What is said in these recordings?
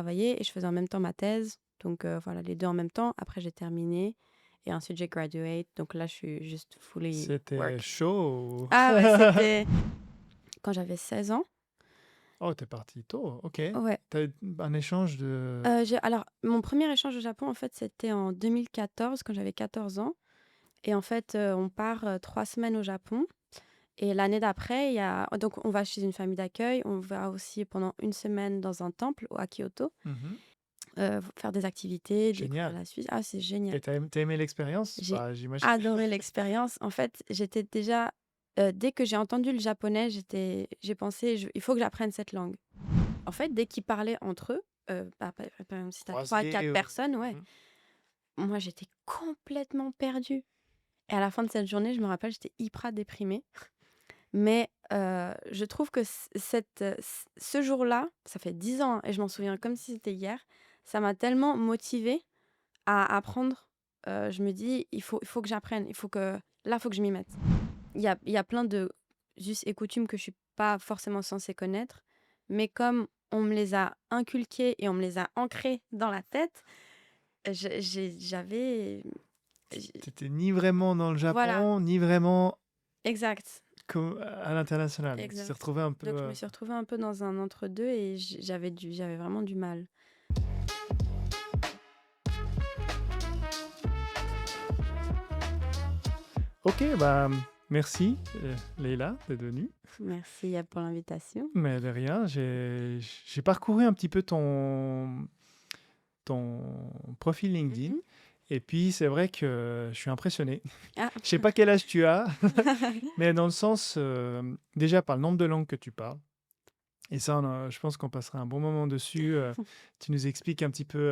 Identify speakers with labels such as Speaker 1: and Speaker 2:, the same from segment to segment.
Speaker 1: travailler et je faisais en même temps ma thèse. Donc voilà, les deux en même temps. Après, j'ai terminé et ensuite j'ai graduate. Donc là, je suis juste fully
Speaker 2: C'était
Speaker 1: work.
Speaker 2: chaud.
Speaker 1: Ah ouais, c'était quand j'avais 16 ans.
Speaker 2: Oh, t'es parti tôt. Ok.
Speaker 1: Ouais.
Speaker 2: T'as eu un échange de...
Speaker 1: Alors, mon premier échange au Japon, en fait, c'était en 2014, quand j'avais 14 ans. Et en fait, on part 3 semaines au Japon. Et l'année d'après, donc on va chez une famille d'accueil. On va aussi pendant une semaine dans un temple à Kyoto,
Speaker 2: Mhm.
Speaker 1: faire des activités, découvrir
Speaker 2: Génial.
Speaker 1: la Suisse. Ah, c'est génial.
Speaker 2: Et t'as aimé l'expérience?
Speaker 1: J'ai
Speaker 2: Bah, j'imagine.
Speaker 1: adoré l'expérience. En fait, j'étais déjà, dès que j'ai entendu le japonais, j'ai pensé, il faut que j'apprenne cette langue. En fait, dès qu'ils parlaient entre eux, par exemple, si tu as 3-4
Speaker 2: Croisé.
Speaker 1: personnes, ouais,
Speaker 2: Mhm.
Speaker 1: moi j'étais complètement perdue. Et à la fin de cette journée, je me rappelle, j'étais hyper déprimée. Mais je trouve que ce jour-là, ça fait 10 ans, hein, et je m'en souviens comme si c'était hier, ça m'a tellement motivée à apprendre. Je me dis: «Il faut que j'apprenne, il faut que je m'y mette». Il y a plein de us et coutumes que je suis pas forcément censée connaître, mais comme on me les a inculquées et on me les a ancrées dans la tête, j'avais j
Speaker 2: T'étais ni vraiment dans le
Speaker 1: voilà,
Speaker 2: Japon, ni vraiment
Speaker 1: exact.
Speaker 2: à l'international. Tu t'es
Speaker 1: Exact.
Speaker 2: retrouvé un peu...
Speaker 1: Donc je me suis retrouvée un peu dans un entre-deux et j'avais vraiment du mal.
Speaker 2: Ok, bah, merci, Leïla, d'être venue.
Speaker 1: Merci pour l'invitation.
Speaker 2: Mais de rien, j'ai parcouru un petit peu ton profil LinkedIn.
Speaker 1: Mmh.
Speaker 2: Et puis, c'est vrai que je suis impressionné.
Speaker 1: Ah!
Speaker 2: Je sais pas quel âge tu as, mais dans le sens, déjà par le nombre de langues que tu parles. Et ça, je pense qu'on passera un bon moment dessus. Tu nous expliques un petit peu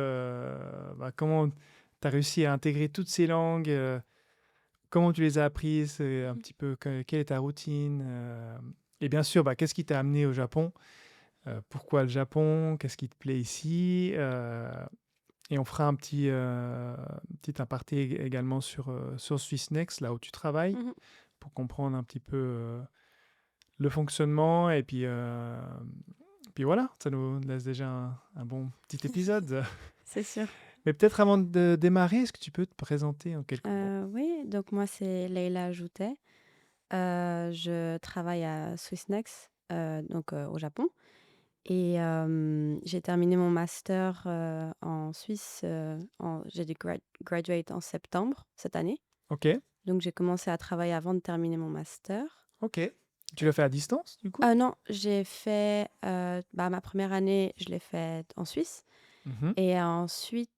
Speaker 2: bah, comment tu as réussi à intégrer toutes ces langues, comment tu les as apprises, un petit peu quelle est ta routine. Et bien sûr, bah, qu'est-ce qui t'a amené au Japon? Pourquoi le Japon? Qu'est-ce qui te plaît ici? Et on fera petit aparté également sur Swiss Next, là où tu travailles,
Speaker 1: Mmh.
Speaker 2: pour comprendre un petit peu le fonctionnement. Et puis voilà, ça nous laisse déjà un bon petit épisode.
Speaker 1: C'est sûr.
Speaker 2: Mais peut-être avant de démarrer, est-ce que tu peux te présenter en quelques mots?
Speaker 1: Oui, donc moi c'est Leïla Joutet. Je travaille à Swissnex, donc au Japon et j'ai terminé mon master, en Suisse, j'ai dû graduate en septembre cette année.
Speaker 2: Ok,
Speaker 1: Donc j'ai commencé à travailler avant de terminer mon master.
Speaker 2: ok. Tu l'as fait à distance, du coup?
Speaker 1: Non, j'ai fait, ma première année, je l'ai faite en Suisse
Speaker 2: Mhm.
Speaker 1: et ensuite,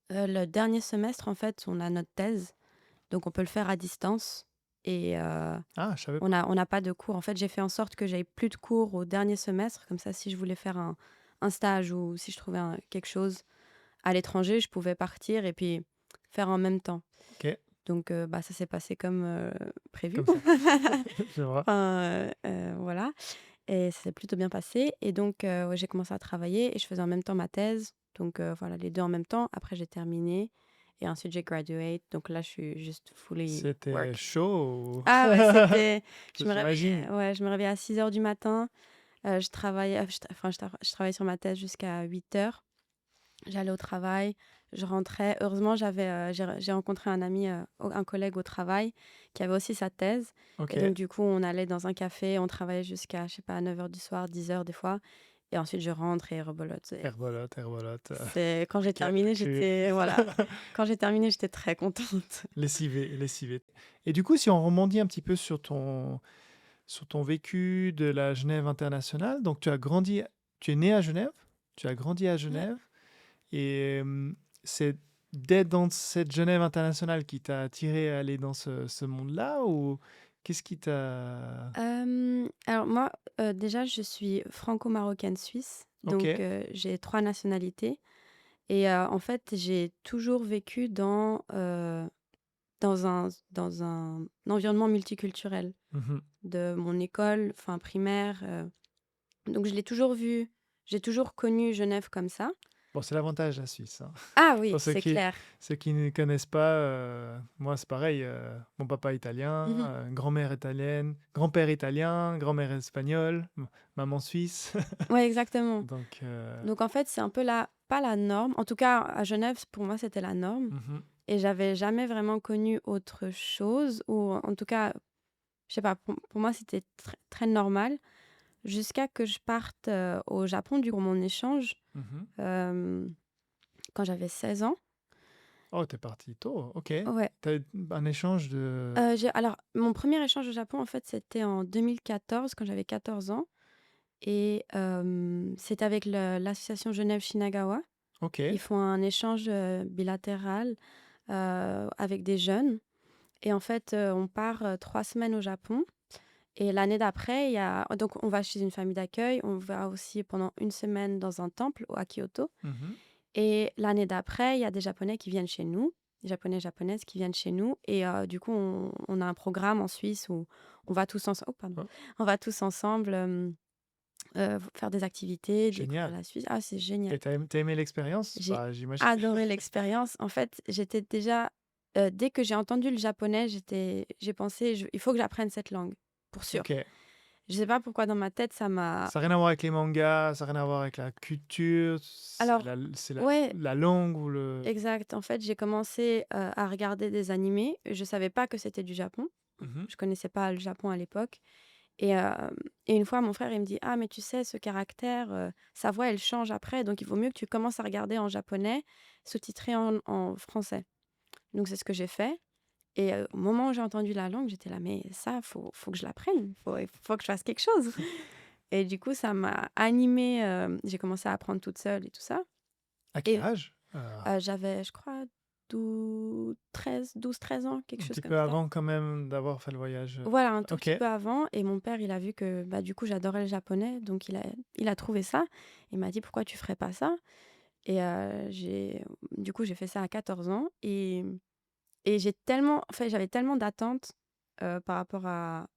Speaker 1: le dernier semestre, en fait, on a notre thèse, donc on peut le faire à distance et
Speaker 2: Ah, je savais
Speaker 1: on
Speaker 2: pas.
Speaker 1: n'a pas de cours. En fait, j'ai fait en sorte que j'aie plus de cours au dernier semestre, comme ça, si je voulais faire un stage ou si je trouvais quelque chose à l'étranger, je pouvais partir et puis faire en même temps.
Speaker 2: Ok,
Speaker 1: Donc ça s'est passé comme, prévu.
Speaker 2: comme ça. Je vois.
Speaker 1: Enfin, voilà. Et ça s'est plutôt bien passé et donc ouais, j'ai commencé à travailler et je faisais en même temps ma thèse. Donc voilà, les deux en même temps. Après, j'ai terminé et ensuite j'ai graduate. Donc là, je suis juste fully
Speaker 2: C'était
Speaker 1: work.
Speaker 2: chaud.
Speaker 1: Ah ouais,
Speaker 2: J'imagine.
Speaker 1: je me réveillais à 6 heures du matin. Je travaillais, je travaillais sur ma thèse jusqu'à 8 heures. J'allais au travail, je rentrais. Heureusement, j'ai rencontré un ami, un collègue au travail qui avait aussi sa thèse.
Speaker 2: Ok.
Speaker 1: Et donc, du coup, on allait dans un café, on travaillait jusqu'à, je sais pas, 9 heures du soir, 10 heures des fois. Et ensuite, je rentre et rebelote.
Speaker 2: Herbolote, herbolote.
Speaker 1: Quand j'ai terminé,
Speaker 2: Tu...
Speaker 1: voilà. Quand j'ai terminé, j'étais très contente.
Speaker 2: Lessivé, lessivé. Et du coup, si on rebondit un petit peu sur ton vécu de la Genève internationale, donc tu es né à Genève, tu as grandi à
Speaker 1: Ouais.
Speaker 2: Genève, et c'est d'être dans cette Genève internationale qui t'a attiré à aller dans ce monde-là, ou qu'est-ce qui t'a...
Speaker 1: Alors moi, déjà, je suis franco-marocaine suisse.
Speaker 2: Ok.
Speaker 1: Donc, j'ai 3 nationalités. Et en fait, j'ai toujours vécu dans un environnement multiculturel
Speaker 2: Mhm.
Speaker 1: de mon école, primaire, donc je l'ai toujours vu, j'ai toujours connu Genève comme ça.
Speaker 2: Bon, c'est l'avantage de la Suisse, hein.
Speaker 1: Ah oui,
Speaker 2: Pour
Speaker 1: c'est clair.
Speaker 2: ceux qui ne connaissent pas, moi, c'est pareil, mon papa est italien,
Speaker 1: Mmh.
Speaker 2: grand-mère italienne, grand-père italien, grand-mère espagnole, maman suisse.
Speaker 1: Ouais, exactement.
Speaker 2: Donc
Speaker 1: Donc en fait, c'est un peu la pas la norme. En tout cas, à Genève, pour moi, c'était la norme
Speaker 2: mmh
Speaker 1: et j'avais jamais vraiment connu autre chose ou en tout cas, je sais pas, pour moi, c'était très normal jusqu'à que je parte, au Japon, pour mon échange,
Speaker 2: mh.
Speaker 1: hem, quand j'avais 16 ans.
Speaker 2: Oh, tu parti tôt, OK.
Speaker 1: Ouais,
Speaker 2: Tu eu un échange de
Speaker 1: j'ai alors mon premier échange au Japon, en fait, c'était en 2014 quand j'avais 14 ans et c'était avec l'association Genève-Shinagawa. Ils
Speaker 2: OK.
Speaker 1: font un échange, bilatéral, avec des jeunes et en fait, on part, 3 semaines au Japon et l'année d'après, il y a donc on va chez une famille d'accueil, on va aussi pendant une semaine dans un temple à Kyoto
Speaker 2: Mmh
Speaker 1: et l'année d'après, il y a des Japonais qui viennent chez nous, des Japonais, Japonaises qui viennent chez nous et du coup, on a un programme en Suisse où on va tous ensemble. Oh pardon.
Speaker 2: Oh,
Speaker 1: On va tous ensemble, faire des activités, découvrir
Speaker 2: génial
Speaker 1: la Suisse. Ah, c'est génial.
Speaker 2: et tu aimé l'expérience?
Speaker 1: J'ai
Speaker 2: Bah, j'imagine.
Speaker 1: adoré l'expérience. En fait, j'étais déjà, dès que j'ai entendu le japonais, j'ai pensé: «Il faut que j'apprenne cette langue, pour sûr».
Speaker 2: OK.
Speaker 1: Je sais pas pourquoi dans ma tête ça m'a
Speaker 2: Ça a rien à voir avec les mangas, ça a rien à voir avec la culture,
Speaker 1: alors
Speaker 2: c'est
Speaker 1: ouais,
Speaker 2: la langue ou le
Speaker 1: exact. En fait, j'ai commencé, à regarder des animés. Je savais pas que c'était du Japon.
Speaker 2: mmh
Speaker 1: Je connaissais pas le Japon à l'époque et et une fois mon frère il me dit: «Ah mais tu sais ce caractère, sa voix elle change après donc il vaut mieux que tu commences à regarder en japonais, sous-titré en français». Donc c'est ce que j'ai fait. Et au moment où j'ai entendu la langue, j'étais là: «Mais ça, faut que je l'apprenne, il faut que je fasse quelque chose» et du coup, ça m'a animée, j'ai commencé à apprendre toute seule et tout ça
Speaker 2: À quel
Speaker 1: et
Speaker 2: âge?
Speaker 1: j'avais, je crois, 12-13 ans, quelque
Speaker 2: Un
Speaker 1: chose
Speaker 2: petit
Speaker 1: comme
Speaker 2: peu
Speaker 1: ça.
Speaker 2: avant quand même d'avoir fait le voyage,
Speaker 1: Voilà, un tout
Speaker 2: OK.
Speaker 1: petit peu avant et mon père, il a vu que, bah, du coup, j'adorais le japonais, donc il a trouvé ça. Il m'a dit: «Pourquoi tu ferais pas ça?» et j'ai fait ça à 14 ans et j'ai tellement en fait, j'avais tellement d'attentes, par rapport à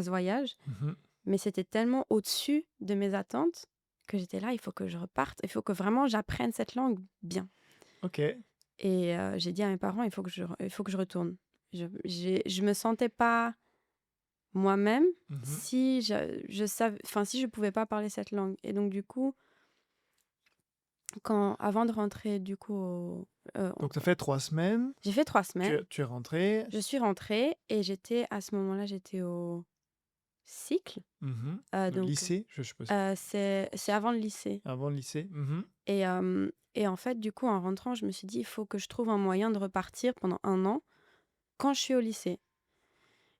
Speaker 1: ce voyage,
Speaker 2: Mmh
Speaker 1: mais c'était tellement au-dessus de mes attentes que j'étais là: «Il faut que je reparte, il faut que vraiment j'apprenne cette langue bien»
Speaker 2: OK.
Speaker 1: et j'ai dit à mes parents: «Il faut que je retourne». Je me sentais pas moi-même
Speaker 2: Mmh
Speaker 1: si je savais enfin, si je pouvais pas parler cette langue et donc du coup, avant de rentrer du coup heu,
Speaker 2: Donc tu as fait 3 semaines,
Speaker 1: j'ai fait 3 semaines,
Speaker 2: tu es rentré.
Speaker 1: je suis rentrée et à ce moment-là, j'étais au cycle.
Speaker 2: Le
Speaker 1: Donc
Speaker 2: lycée, je suppose?
Speaker 1: c'est avant le lycée
Speaker 2: Avant le lycée? Mmh
Speaker 1: et en fait, du coup, en rentrant, je me suis dit: «Il faut que je trouve un moyen de repartir pendant un an quand je suis au lycée»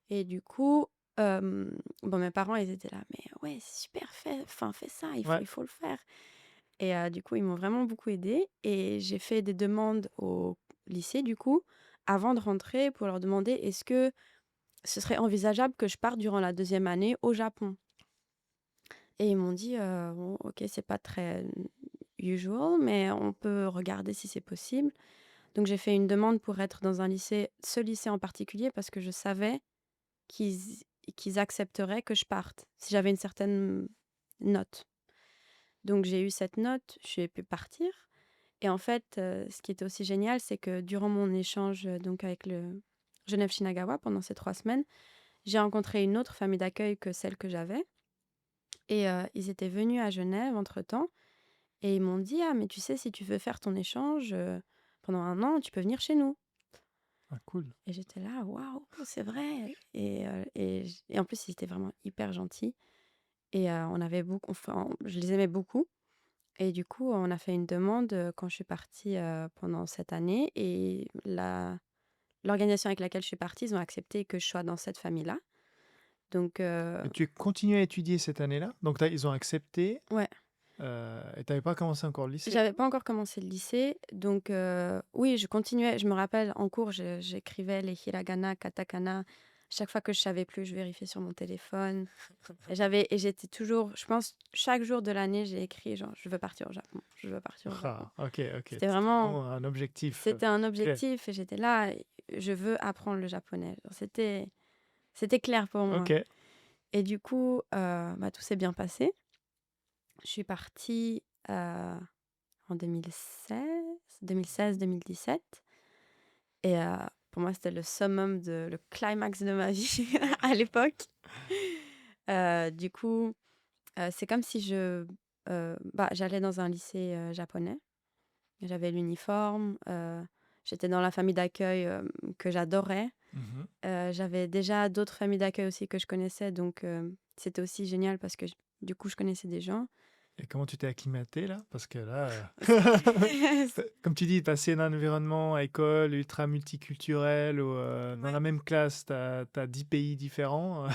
Speaker 1: et du coup, bon, mes parents, ils étaient là: «Mais ouais, c'est super, fais ça, il faut
Speaker 2: Ouais.
Speaker 1: il faut le faire» et du coup, ils m'ont vraiment beaucoup aidée et j'ai fait des demandes au lycée, du coup, avant de rentrer pour leur demander: «Est-ce que ce serait envisageable que je parte durant la deuxième année au Japon?» Et ils m'ont dit: «Bon, OK, c'est pas très usual, mais on peut regarder si c'est possible». Donc j'ai fait une demande pour être dans ce lycée en particulier, parce que je savais qu'ils qu'ils accepteraient que je parte, si j'avais une certaine note. Donc j'ai eu cette note, j'ai pu partir et en fait, ce qui était aussi génial, c'est que durant mon échange, donc avec le Genève Shinagawa pendant ces 3 semaines, j'ai rencontré une autre famille d'accueil que celle que j'avais et ils étaient venus à Genève entre-temps. Et ils m'ont dit: «Ah, mais tu sais, si tu veux faire ton échange, pendant un an, tu peux venir chez nous»
Speaker 2: Ah cool.
Speaker 1: et j'étais là: «Waouh, c'est vrai» et en plus, ils étaient vraiment hyper gentils et on avait beaucoup enfin, je les aimais beaucoup et du coup, on a fait une demande, quand je suis partie, pendant cette année et l'organisation avec laquelle je suis partie, ils ont accepté que je sois dans cette famille-là. Donc
Speaker 2: Et tu continues à étudier cette année-là? Donc tu ils ont accepté,
Speaker 1: ouais.
Speaker 2: et tu avais pas commencé encore le lycée?
Speaker 1: J'avais pas encore commencé le lycée, donc oui, je continuais. Je me rappelle en cours, j'écrivais les hiragana, katakana. Chaque fois que je savais plus, je vérifiais sur mon téléphone. Et j'étais toujours, je pense, chaque jour de l'année, j'ai écrit genre: «Je veux partir au Japon, je veux partir au Japon».
Speaker 2: Ah, OK, OK.
Speaker 1: C'était
Speaker 2: C'était
Speaker 1: vraiment
Speaker 2: vraiment un objectif,
Speaker 1: c'était un
Speaker 2: clair.
Speaker 1: objectif et j'étais là: «Je veux apprendre le japonais». Genre c'était clair pour moi
Speaker 2: OK.
Speaker 1: et du coup, bah, tout s'est bien passé. Je suis partie, en 2016-2017. Et pour moi, c'était le summum, le climax de ma vie à l'époque. Du coup, c'est comme si j'allais dans un lycée japonais. J'avais l'uniforme. J'étais dans la famille d'accueil que j'adorais.
Speaker 2: Mhm.
Speaker 1: J'avais déjà d'autres familles d'accueil aussi que je connaissais. Donc, c'était aussi génial parce que du coup, je connaissais des gens.
Speaker 2: Et comment tu t'es acclimaté là? Parce que là,
Speaker 1: C'est-
Speaker 2: comme tu dis, passer d'un environnement école ultra multiculturel où dans la
Speaker 1: Ouais.
Speaker 2: même classe, tu as 10 pays différents,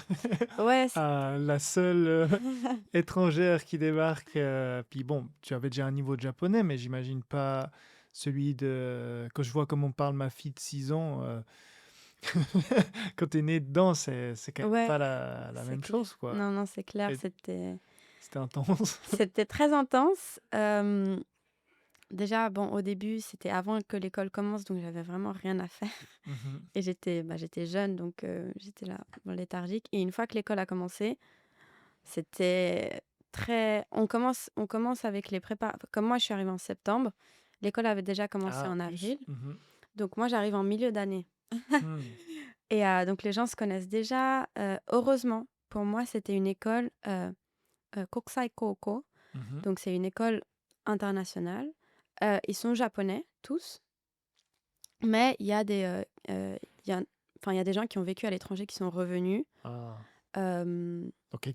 Speaker 1: Ouais,
Speaker 2: à la seule étrangère qui débarque. Puis bon, tu avais déjà un niveau de japonais, mais j'imagine pas celui de... Quand je vois comment parle ma fille de 6 ans, quand tu es né dedans, c'est quand même
Speaker 1: ouais,
Speaker 2: pas la
Speaker 1: c'est
Speaker 2: même
Speaker 1: clair.
Speaker 2: chose, quoi.
Speaker 1: Non, non, c'est clair.
Speaker 2: Et
Speaker 1: C'était,
Speaker 2: c'était intense.
Speaker 1: c'était très intense. Déjà, bon, au début, c'était avant que l'école commence, donc j'avais vraiment rien à faire.
Speaker 2: Mhm.
Speaker 1: Et j'étais jeune, donc j'étais là, bon, léthargique. Et une fois que l'école a commencé, c'était très... On commence avec les prépa. Comme moi, je suis arrivée en septembre, l'école avait déjà commencé
Speaker 2: Ah,
Speaker 1: en
Speaker 2: plus.
Speaker 1: avril.
Speaker 2: Mhm.
Speaker 1: Donc moi, j'arrive en milieu d'année.
Speaker 2: Hmm.
Speaker 1: Et donc les gens se connaissent déjà. Heureusement, pour moi, c'était une école Kokusai Koukou.
Speaker 2: Mhm.
Speaker 1: Donc c'est une école internationale. Ils sont japonais, tous. Mais il y a il y a des gens qui ont vécu à l'étranger qui sont revenus.
Speaker 2: Ah.
Speaker 1: Euh,
Speaker 2: Donc,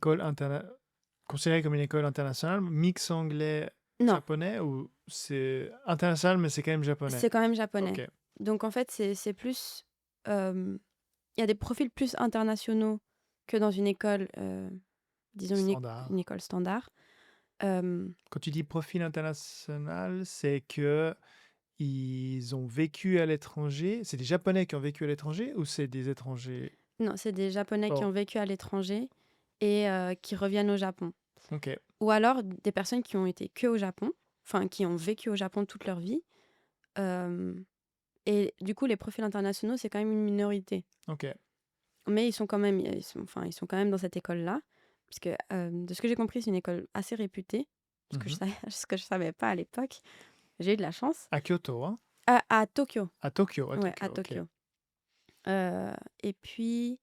Speaker 2: considérée comme une école internationale, mix
Speaker 1: non,
Speaker 2: anglais-japonais ou c'est international, mais c'est quand même japonais?
Speaker 1: c'est quand même japonais.
Speaker 2: Ok,
Speaker 1: Donc en fait, c'est plus... euh, Il y a des profils plus internationaux que dans une école, disons
Speaker 2: standard.
Speaker 1: une école standard. Euh,
Speaker 2: Quand tu dis profil international, c'est que ils ont vécu à l'étranger. C'est des Japonais qui ont vécu à l'étranger ou c'est des étrangers?
Speaker 1: non, c'est des Japonais qui
Speaker 2: Oh,
Speaker 1: ont vécu à l'étranger et qui reviennent au Japon.
Speaker 2: ok.
Speaker 1: Ou alors des personnes qui ont été que au Japon, enfin qui ont vécu au Japon toute leur vie. Euh, et du coup, les profils internationaux, c'est quand même une minorité.
Speaker 2: Ok.
Speaker 1: Mais ils sont quand même dans cette école-là. Parce que de ce que j'ai compris, c'est une école assez réputée.
Speaker 2: Mhm.
Speaker 1: Ce que je savais pas à l'époque. J'ai eu de la chance.
Speaker 2: À Kyoto, hein?
Speaker 1: À Tokyo.
Speaker 2: À Tokyo,
Speaker 1: Ouais, à
Speaker 2: ok.
Speaker 1: Tokyo. Et puis,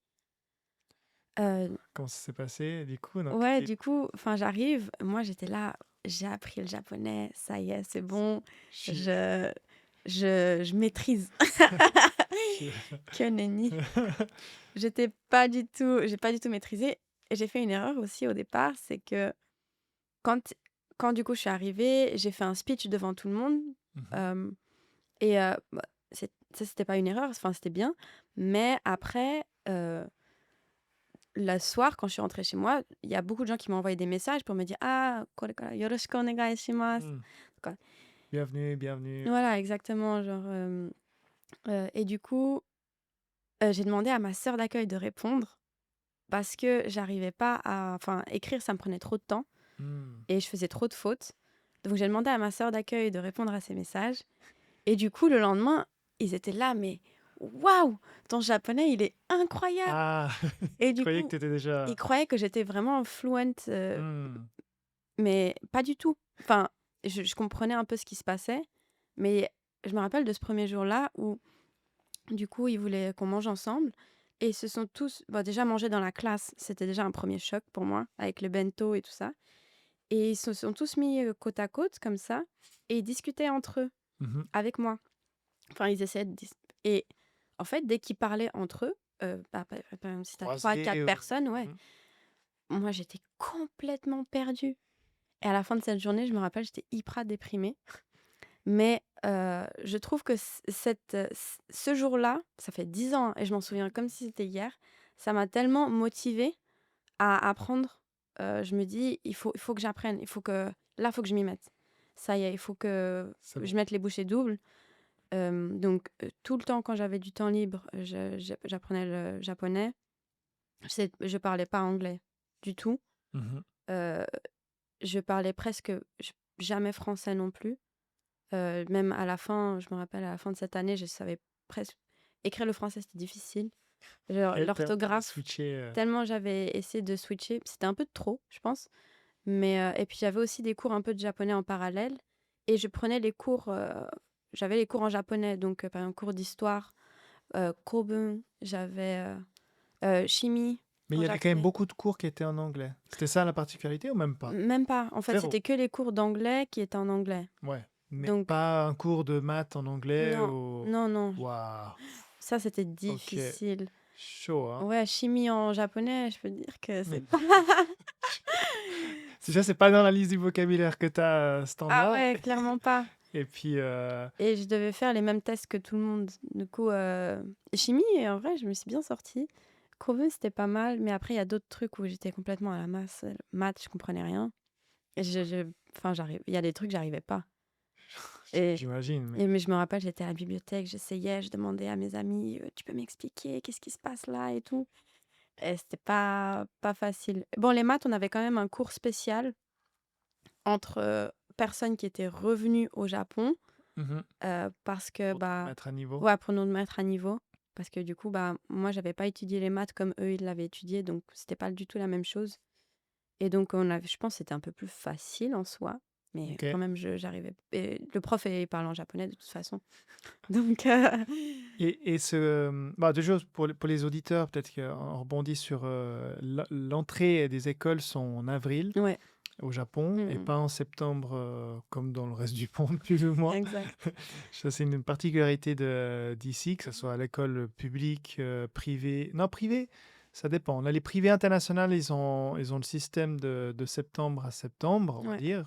Speaker 1: euh,
Speaker 2: Comment ça s'est passé du coup? Donc,
Speaker 1: ouais, du coup, enfin, j'arrive. Moi, j'étais là. J'ai appris le japonais. Ça y est, c'est bon.
Speaker 2: je suis-
Speaker 1: Je, je maîtrise.
Speaker 2: je-
Speaker 1: Que nenni. J'ai pas du tout maîtrisé. Et j'ai fait une erreur aussi au départ, c'est que quand, quand du coup je suis arrivée, j'ai fait un speech devant tout le monde.
Speaker 2: Mhm.
Speaker 1: euh, bah, ça, c'était pas une erreur, enfin, c'était bien. Mais après, le soir, quand je suis rentrée chez moi, il y a beaucoup de gens qui m'ont envoyé des messages pour me dire Ah, korekara yoroshiku onegai shimasu.
Speaker 2: Hmm.
Speaker 1: Quoi.
Speaker 2: Bienvenue, bienvenue.
Speaker 1: Voilà, exactement. Genre, et du coup, j'ai demandé à ma sœur d'accueil de répondre parce que j'arrivais pas à... Enfin, écrire, ça me prenait trop de temps
Speaker 2: Hmm.
Speaker 1: et je faisais trop de fautes. Donc j'ai demandé à ma sœur d'accueil de répondre à ces messages. Et du coup, le lendemain, ils étaient là, mais waouh, ton japonais, il est incroyable.
Speaker 2: Ah,
Speaker 1: Et
Speaker 2: je
Speaker 1: du
Speaker 2: croyais que
Speaker 1: coup,
Speaker 2: tu étais déjà...
Speaker 1: ils croyaient que j'étais vraiment fluent,
Speaker 2: Hmm.
Speaker 1: mais pas du tout. Enfin, je comprenais un peu ce qui se passait, mais je me rappelle de ce premier jour-là où, du coup, ils voulaient qu'on mange ensemble. Et ils se sont tous... Bon, déjà, manger dans la classe, c'était déjà un premier choc pour moi, avec le bento et tout ça. Et ils se sont tous mis côte à côte, comme ça, et ils discutaient entre eux,
Speaker 2: Mhm.
Speaker 1: avec moi. Enfin, ils essayaient de... Et en fait, dès qu'ils parlaient entre eux, par exemple, si t'as 3, 4
Speaker 2: Croisé ou...
Speaker 1: personnes, ouais,
Speaker 2: Mhm.
Speaker 1: moi, j'étais complètement perdue. Et à la fin de cette journée, je me rappelle, j'étais hyper déprimée. Mais je trouve que ce jour-là, ça fait 10 ans, hein, et je m'en souviens comme si c'était hier, ça m'a tellement motivée à apprendre. Je me dis, il faut que j'apprenne, là, il faut que je m'y mette. Ça y est, il faut que
Speaker 2: C'est
Speaker 1: je
Speaker 2: bon.
Speaker 1: mette les bouchées doubles. Donc, tout le temps, quand j'avais du temps libre, j'apprenais le japonais. Je parlais pas anglais du tout.
Speaker 2: Mhm.
Speaker 1: Euh, je parlais jamais français non plus. Même à la fin, je me rappelle, à la fin de cette année, je savais presque... Écrire le français, c'était difficile.
Speaker 2: Et t'as
Speaker 1: L'orthographe,
Speaker 2: switché...
Speaker 1: tellement j'avais essayé de switcher, c'était un peu de trop, je pense. Mais, et puis j'avais aussi des cours un peu de japonais en parallèle. et je prenais les cours, j'avais les cours en japonais, donc par exemple, cours d'histoire, kobun, j'avais, chimie
Speaker 2: Mais il
Speaker 1: en
Speaker 2: y avait quand même
Speaker 1: japonais.
Speaker 2: beaucoup de cours qui étaient en anglais. C'était ça la particularité ou même pas?
Speaker 1: Même pas, en fait,
Speaker 2: Zéro.
Speaker 1: c'était que les cours d'anglais qui étaient en anglais.
Speaker 2: Ouais. Mais
Speaker 1: Donc
Speaker 2: pas un cours de maths en anglais
Speaker 1: non,
Speaker 2: ou...
Speaker 1: non, non,
Speaker 2: Waouh.
Speaker 1: ça, c'était
Speaker 2: Ok.
Speaker 1: difficile.
Speaker 2: Chaud, hein?
Speaker 1: Ouais, chimie en japonais, je peux te dire que c'est
Speaker 2: Mais
Speaker 1: pas
Speaker 2: déjà, c'est pas dans la liste du vocabulaire que tu as
Speaker 1: ah
Speaker 2: standard.
Speaker 1: ouais, clairement pas.
Speaker 2: Et puis,
Speaker 1: Et je devais faire les mêmes tests que tout le monde. Du coup, chimie, en vrai, je me suis bien sortie. Courbet, c'était pas mal, mais après, il y a d'autres trucs où j'étais complètement à la masse. Maths, je comprenais rien. Et enfin, il y a des trucs, j'arrivais pas. Et,
Speaker 2: j'imagine. Mais...
Speaker 1: mais je me rappelle, j'étais à la bibliothèque, j'essayais, je demandais à mes amis, tu peux m'expliquer qu'est-ce qui se passe là et tout. Et c'était pas facile. Bon, les maths, on avait quand même un cours spécial entre personnes qui étaient revenues au Japon.
Speaker 2: Mhm.
Speaker 1: Parce que,
Speaker 2: Pour te
Speaker 1: bah,
Speaker 2: mettre à niveau.
Speaker 1: ouais, pour nous mettre à niveau. Parce que du coup, bah, moi, j'avais pas étudié les maths comme eux, ils l'avaient étudié, donc c'était pas du tout la même chose. Et donc, je pense que c'était un peu plus facile en soi, mais
Speaker 2: Ok.
Speaker 1: quand même, j'arrivais. Et le prof, il parlait en japonais de toute façon. Donc,
Speaker 2: Et bah, deux choses pour les auditeurs, peut-être qu'on rebondit sur l'entrée des écoles sont en avril
Speaker 1: ouais,
Speaker 2: au Japon et
Speaker 1: mm,
Speaker 2: pas en septembre comme dans le reste du monde, plus ou moins.
Speaker 1: exact.
Speaker 2: Ça, c'est une particularité d'ici, que ce soit à l'école publique, privée. Non, privée, ça dépend. Là, les privés internationales, ils ont le système de septembre à septembre, on va
Speaker 1: Ouais.
Speaker 2: dire.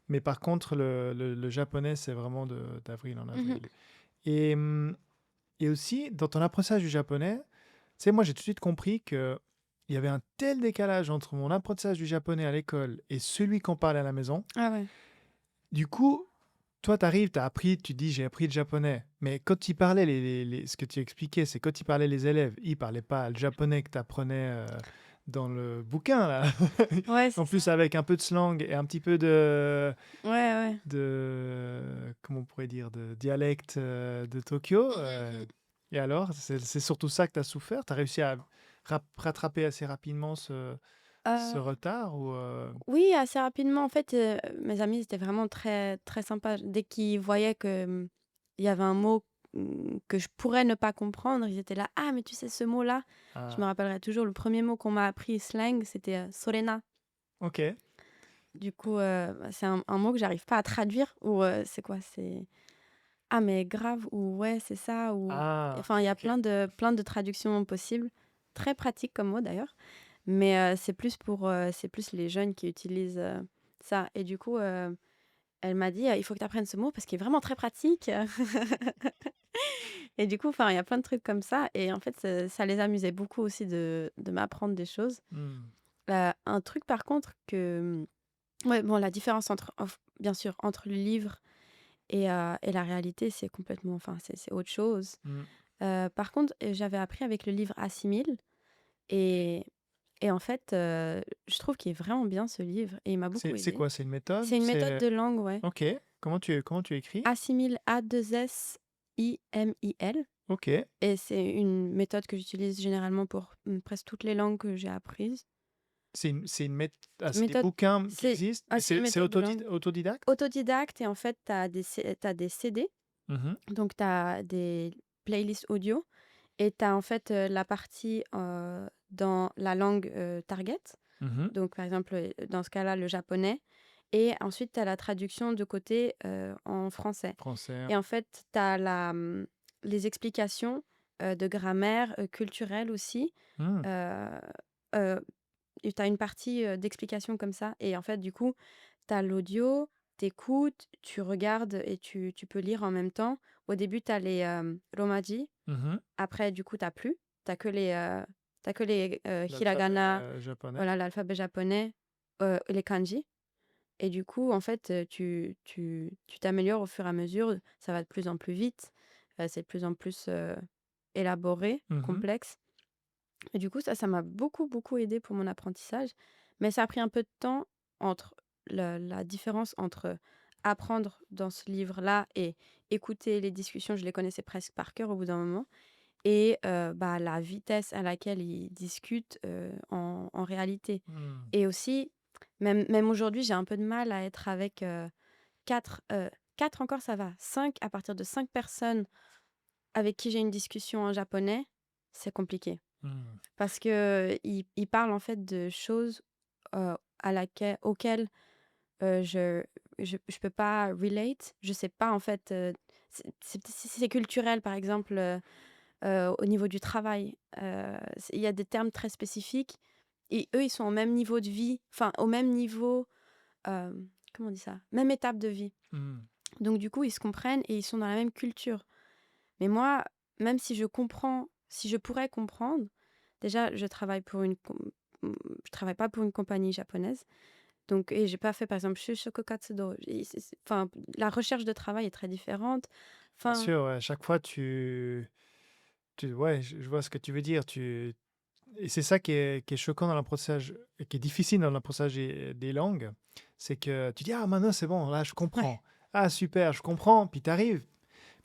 Speaker 2: Mais par contre, le japonais, c'est vraiment d'avril en
Speaker 1: Mhm.
Speaker 2: avril. Et, et aussi, dans ton apprentissage du japonais, tu sais, moi, j'ai tout de suite compris que il y avait un tel décalage entre mon apprentissage du japonais à l'école et celui qu'on parlait à la maison.
Speaker 1: Ah ouais.
Speaker 2: Du coup, toi, tu arrives, tu as appris, tu dis, j'ai appris le japonais. Mais quand tu parlais, ce que tu expliquais, c'est quand tu parlais les élèves, ils parlaient pas le japonais que tu apprenais dans le bouquin, là.
Speaker 1: Ouais, c'est
Speaker 2: En plus,
Speaker 1: ça.
Speaker 2: avec un peu de slang et un petit peu
Speaker 1: Ouais, ouais.
Speaker 2: comment on pourrait dire, de dialecte de Tokyo.
Speaker 1: Mhm,
Speaker 2: Et alors, c'est surtout ça que tu as souffert? Tu as réussi à rattraper assez rapidement ce
Speaker 1: mhm.
Speaker 2: retard ou
Speaker 1: Oui, assez rapidement. En fait, mes amis étaient vraiment très, très sympas. Dès qu'ils voyaient que, il y avait un mot, que je pourrais ne pas comprendre, ils étaient là: «Ah, mais tu sais ce mot-là?» Je me
Speaker 2: Ah,
Speaker 1: rappellerai toujours, le premier mot qu'on m'a appris slang, c'était, «sorena».
Speaker 2: ok.
Speaker 1: Du coup, bah, c'est un mot que j'arrive pas à traduire ou, c'est quoi? C'est: «Ah, mais grave» ou «Ouais, c'est ça» ou
Speaker 2: Ah,
Speaker 1: enfin, il y a
Speaker 2: ok.
Speaker 1: plein de traductions possibles. Très pratique comme mot d'ailleurs, mais c'est plus les jeunes qui utilisent, ça et du coup, elle m'a dit: «Il faut que tu apprennes ce mot parce qu'il est vraiment très pratique». Et du coup, enfin, il y a plein de trucs comme ça et en fait, ça les amusait beaucoup aussi de m'apprendre des choses.
Speaker 2: Hmm.
Speaker 1: Un truc par contre que, ouais, bon, la différence bien sûr, entre le livre et la réalité, c'est complètement enfin, c'est autre chose.
Speaker 2: Hmm.
Speaker 1: Par contre, j'avais appris avec le livre Assimile et en fait, je trouve qu'il est vraiment bien ce livre et il m'a beaucoup
Speaker 2: C'est
Speaker 1: aidée.
Speaker 2: quoi? C'est une méthode?
Speaker 1: C'est une méthode
Speaker 2: C'est
Speaker 1: de langue, ouais.
Speaker 2: ok. Comment tu écris?
Speaker 1: Assimile, A-2-S-I-M-I-L
Speaker 2: Ok.
Speaker 1: et c'est une méthode que j'utilise généralement pour, presque toutes les langues que j'ai apprises.
Speaker 2: Ah,
Speaker 1: C'est une
Speaker 2: c'est des
Speaker 1: méthode
Speaker 2: bouquins qui existent, mais
Speaker 1: c'est une
Speaker 2: c'est
Speaker 1: méthode de langue
Speaker 2: autodidacte?
Speaker 1: autodidacte et en fait, tu des CD,
Speaker 2: Mhm.
Speaker 1: donc tu as des playlists audio et tu as en fait, la partie, dans la langue, target,
Speaker 2: Mhm.
Speaker 1: donc par exemple, dans ce cas-là, le japonais et ensuite tu as la traduction de côté, en français
Speaker 2: Français.
Speaker 1: et en fait, tu as les explications, de grammaire, culturelle aussi,
Speaker 2: Hmm.
Speaker 1: heu heu et tu as une partie, d'explication comme ça et en fait, du coup, tu as l'audio, tu écoutes, tu regardes et tu peux lire en même temps. Au début, tu as les, romaji,
Speaker 2: Mhm.
Speaker 1: après du coup, tu plus. Tu que les,
Speaker 2: L'alphabet
Speaker 1: hiragana,
Speaker 2: japonais.
Speaker 1: voilà, l'alphabet japonais, les kanji et du coup, en fait, tu t'améliores au fur et à mesure. Ça va de plus en plus vite, c'est de plus en plus, élaboré,
Speaker 2: Mhm.
Speaker 1: complexe. Et du coup, ça m'a beaucoup, beaucoup aidé pour mon apprentissage. Mais ça a pris un peu de temps entre la différence entre apprendre dans ce livre-là et écouter les discussions, je les connaissais presque par cœur au bout d'un moment, et bah, la vitesse à laquelle ils discutent en réalité.
Speaker 2: Hmm.
Speaker 1: Et aussi, même aujourd'hui, j'ai un peu de mal à être avec 4, 4 encore ça va. 5, à partir de 5 personnes avec qui j'ai une discussion en japonais, c'est compliqué.
Speaker 2: Mmh.
Speaker 1: Parce qu'ils parlent en fait de choses, auxquelles, je peux pas relate. Je sais pas en fait, c'est culturel par exemple, au niveau du travail. Il y a des termes très spécifiques et eux, ils sont au même niveau de vie, enfin au même niveau, comment on dit ça? Même étape de vie.
Speaker 2: Mmh.
Speaker 1: Donc du coup, ils se comprennent et ils sont dans la même culture. Mais moi, même si je pourrais comprendre, déjà, je travaille pas pour une compagnie japonaise. Donc, et j'ai pas fait, par exemple, Shushoko Katsudo. Enfin, la recherche de travail est très différente.
Speaker 2: Bien
Speaker 1: Enfin,
Speaker 2: sûr, ouais, à chaque fois, ouais, je vois ce que tu veux dire. Et c'est ça qui est choquant dans l'apprentissage, et qui est difficile dans l'apprentissage des langues, c'est que tu dis, ah, maintenant, c'est bon, là, je
Speaker 1: ouais,
Speaker 2: comprends. Ah, super, je comprends. Puis tu arrives,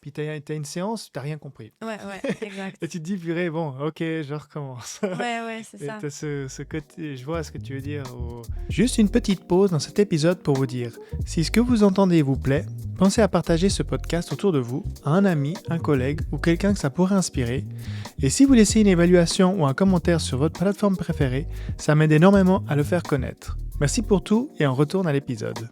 Speaker 2: puis tu as une séance, tu n'as rien compris.
Speaker 1: ouais,
Speaker 2: Et
Speaker 1: exact.
Speaker 2: tu te dis, purée, bon, ok, je recommence.
Speaker 1: Ouais, c'est
Speaker 2: Et
Speaker 1: ça.
Speaker 2: tu as ce côté, je vois ce que tu veux dire. Juste une petite pause dans cet épisode pour vous dire, si ce que vous entendez vous plaît, pensez à partager ce podcast autour de vous, à un ami, un collègue ou quelqu'un que ça pourrait inspirer. Et si vous laissez une évaluation ou un commentaire sur votre plateforme préférée, ça m'aide énormément à le faire connaître. Merci pour tout et on retourne à l'épisode.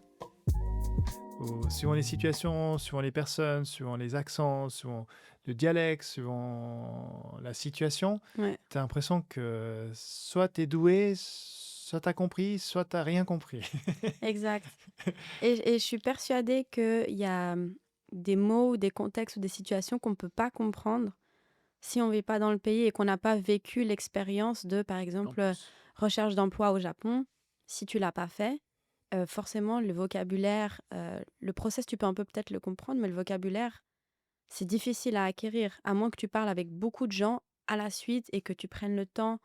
Speaker 2: Suivant les situations, suivant les personnes, suivant les accents, suivant le dialecte, suivant la situation,
Speaker 1: Ouais,
Speaker 2: tu as l'impression que soit tu es doué, soit tu as compris, soit tu rien compris.
Speaker 1: exact. Et je suis persuadée qu'il y a des mots ou des contextes ou des situations qu'on peut pas comprendre si on vit pas dans le pays et qu'on n'a pas vécu l'expérience de, par
Speaker 2: En
Speaker 1: exemple,
Speaker 2: plus.
Speaker 1: recherche d'emploi au Japon. Si tu l'as pas fait, forcément, le vocabulaire, le process, tu peux un peu peut-être le comprendre, mais le vocabulaire, c'est difficile à acquérir, à moins que tu parles avec beaucoup de gens à la suite et que tu prennes le temps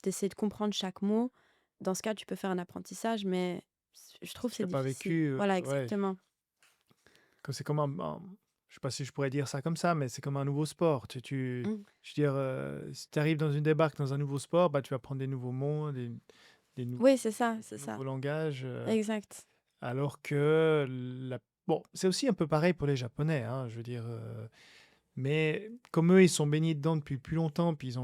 Speaker 1: d'essayer de comprendre chaque mot. Dans ce cas, tu peux faire un apprentissage, mais je trouve
Speaker 2: Si
Speaker 1: que
Speaker 2: tu
Speaker 1: c'est
Speaker 2: n'as pas
Speaker 1: difficile.
Speaker 2: vécu,
Speaker 1: Voilà,
Speaker 2: ouais,
Speaker 1: exactement.
Speaker 2: que c'est comme je sais pas si je pourrais dire ça comme ça, mais c'est comme un nouveau sport.
Speaker 1: Mmh.
Speaker 2: Je veux dire, si tu arrives dans une débarque dans un nouveau sport, bah, tu vas prendre des nouveaux mots,
Speaker 1: Oui, c'est ça,
Speaker 2: des
Speaker 1: c'est ça.
Speaker 2: nouveaux langages.
Speaker 1: Exact.
Speaker 2: Alors que bon, c'est aussi un peu pareil pour les Japonais, hein, je veux dire. Mais comme eux, ils sont baignés dedans depuis plus longtemps, puis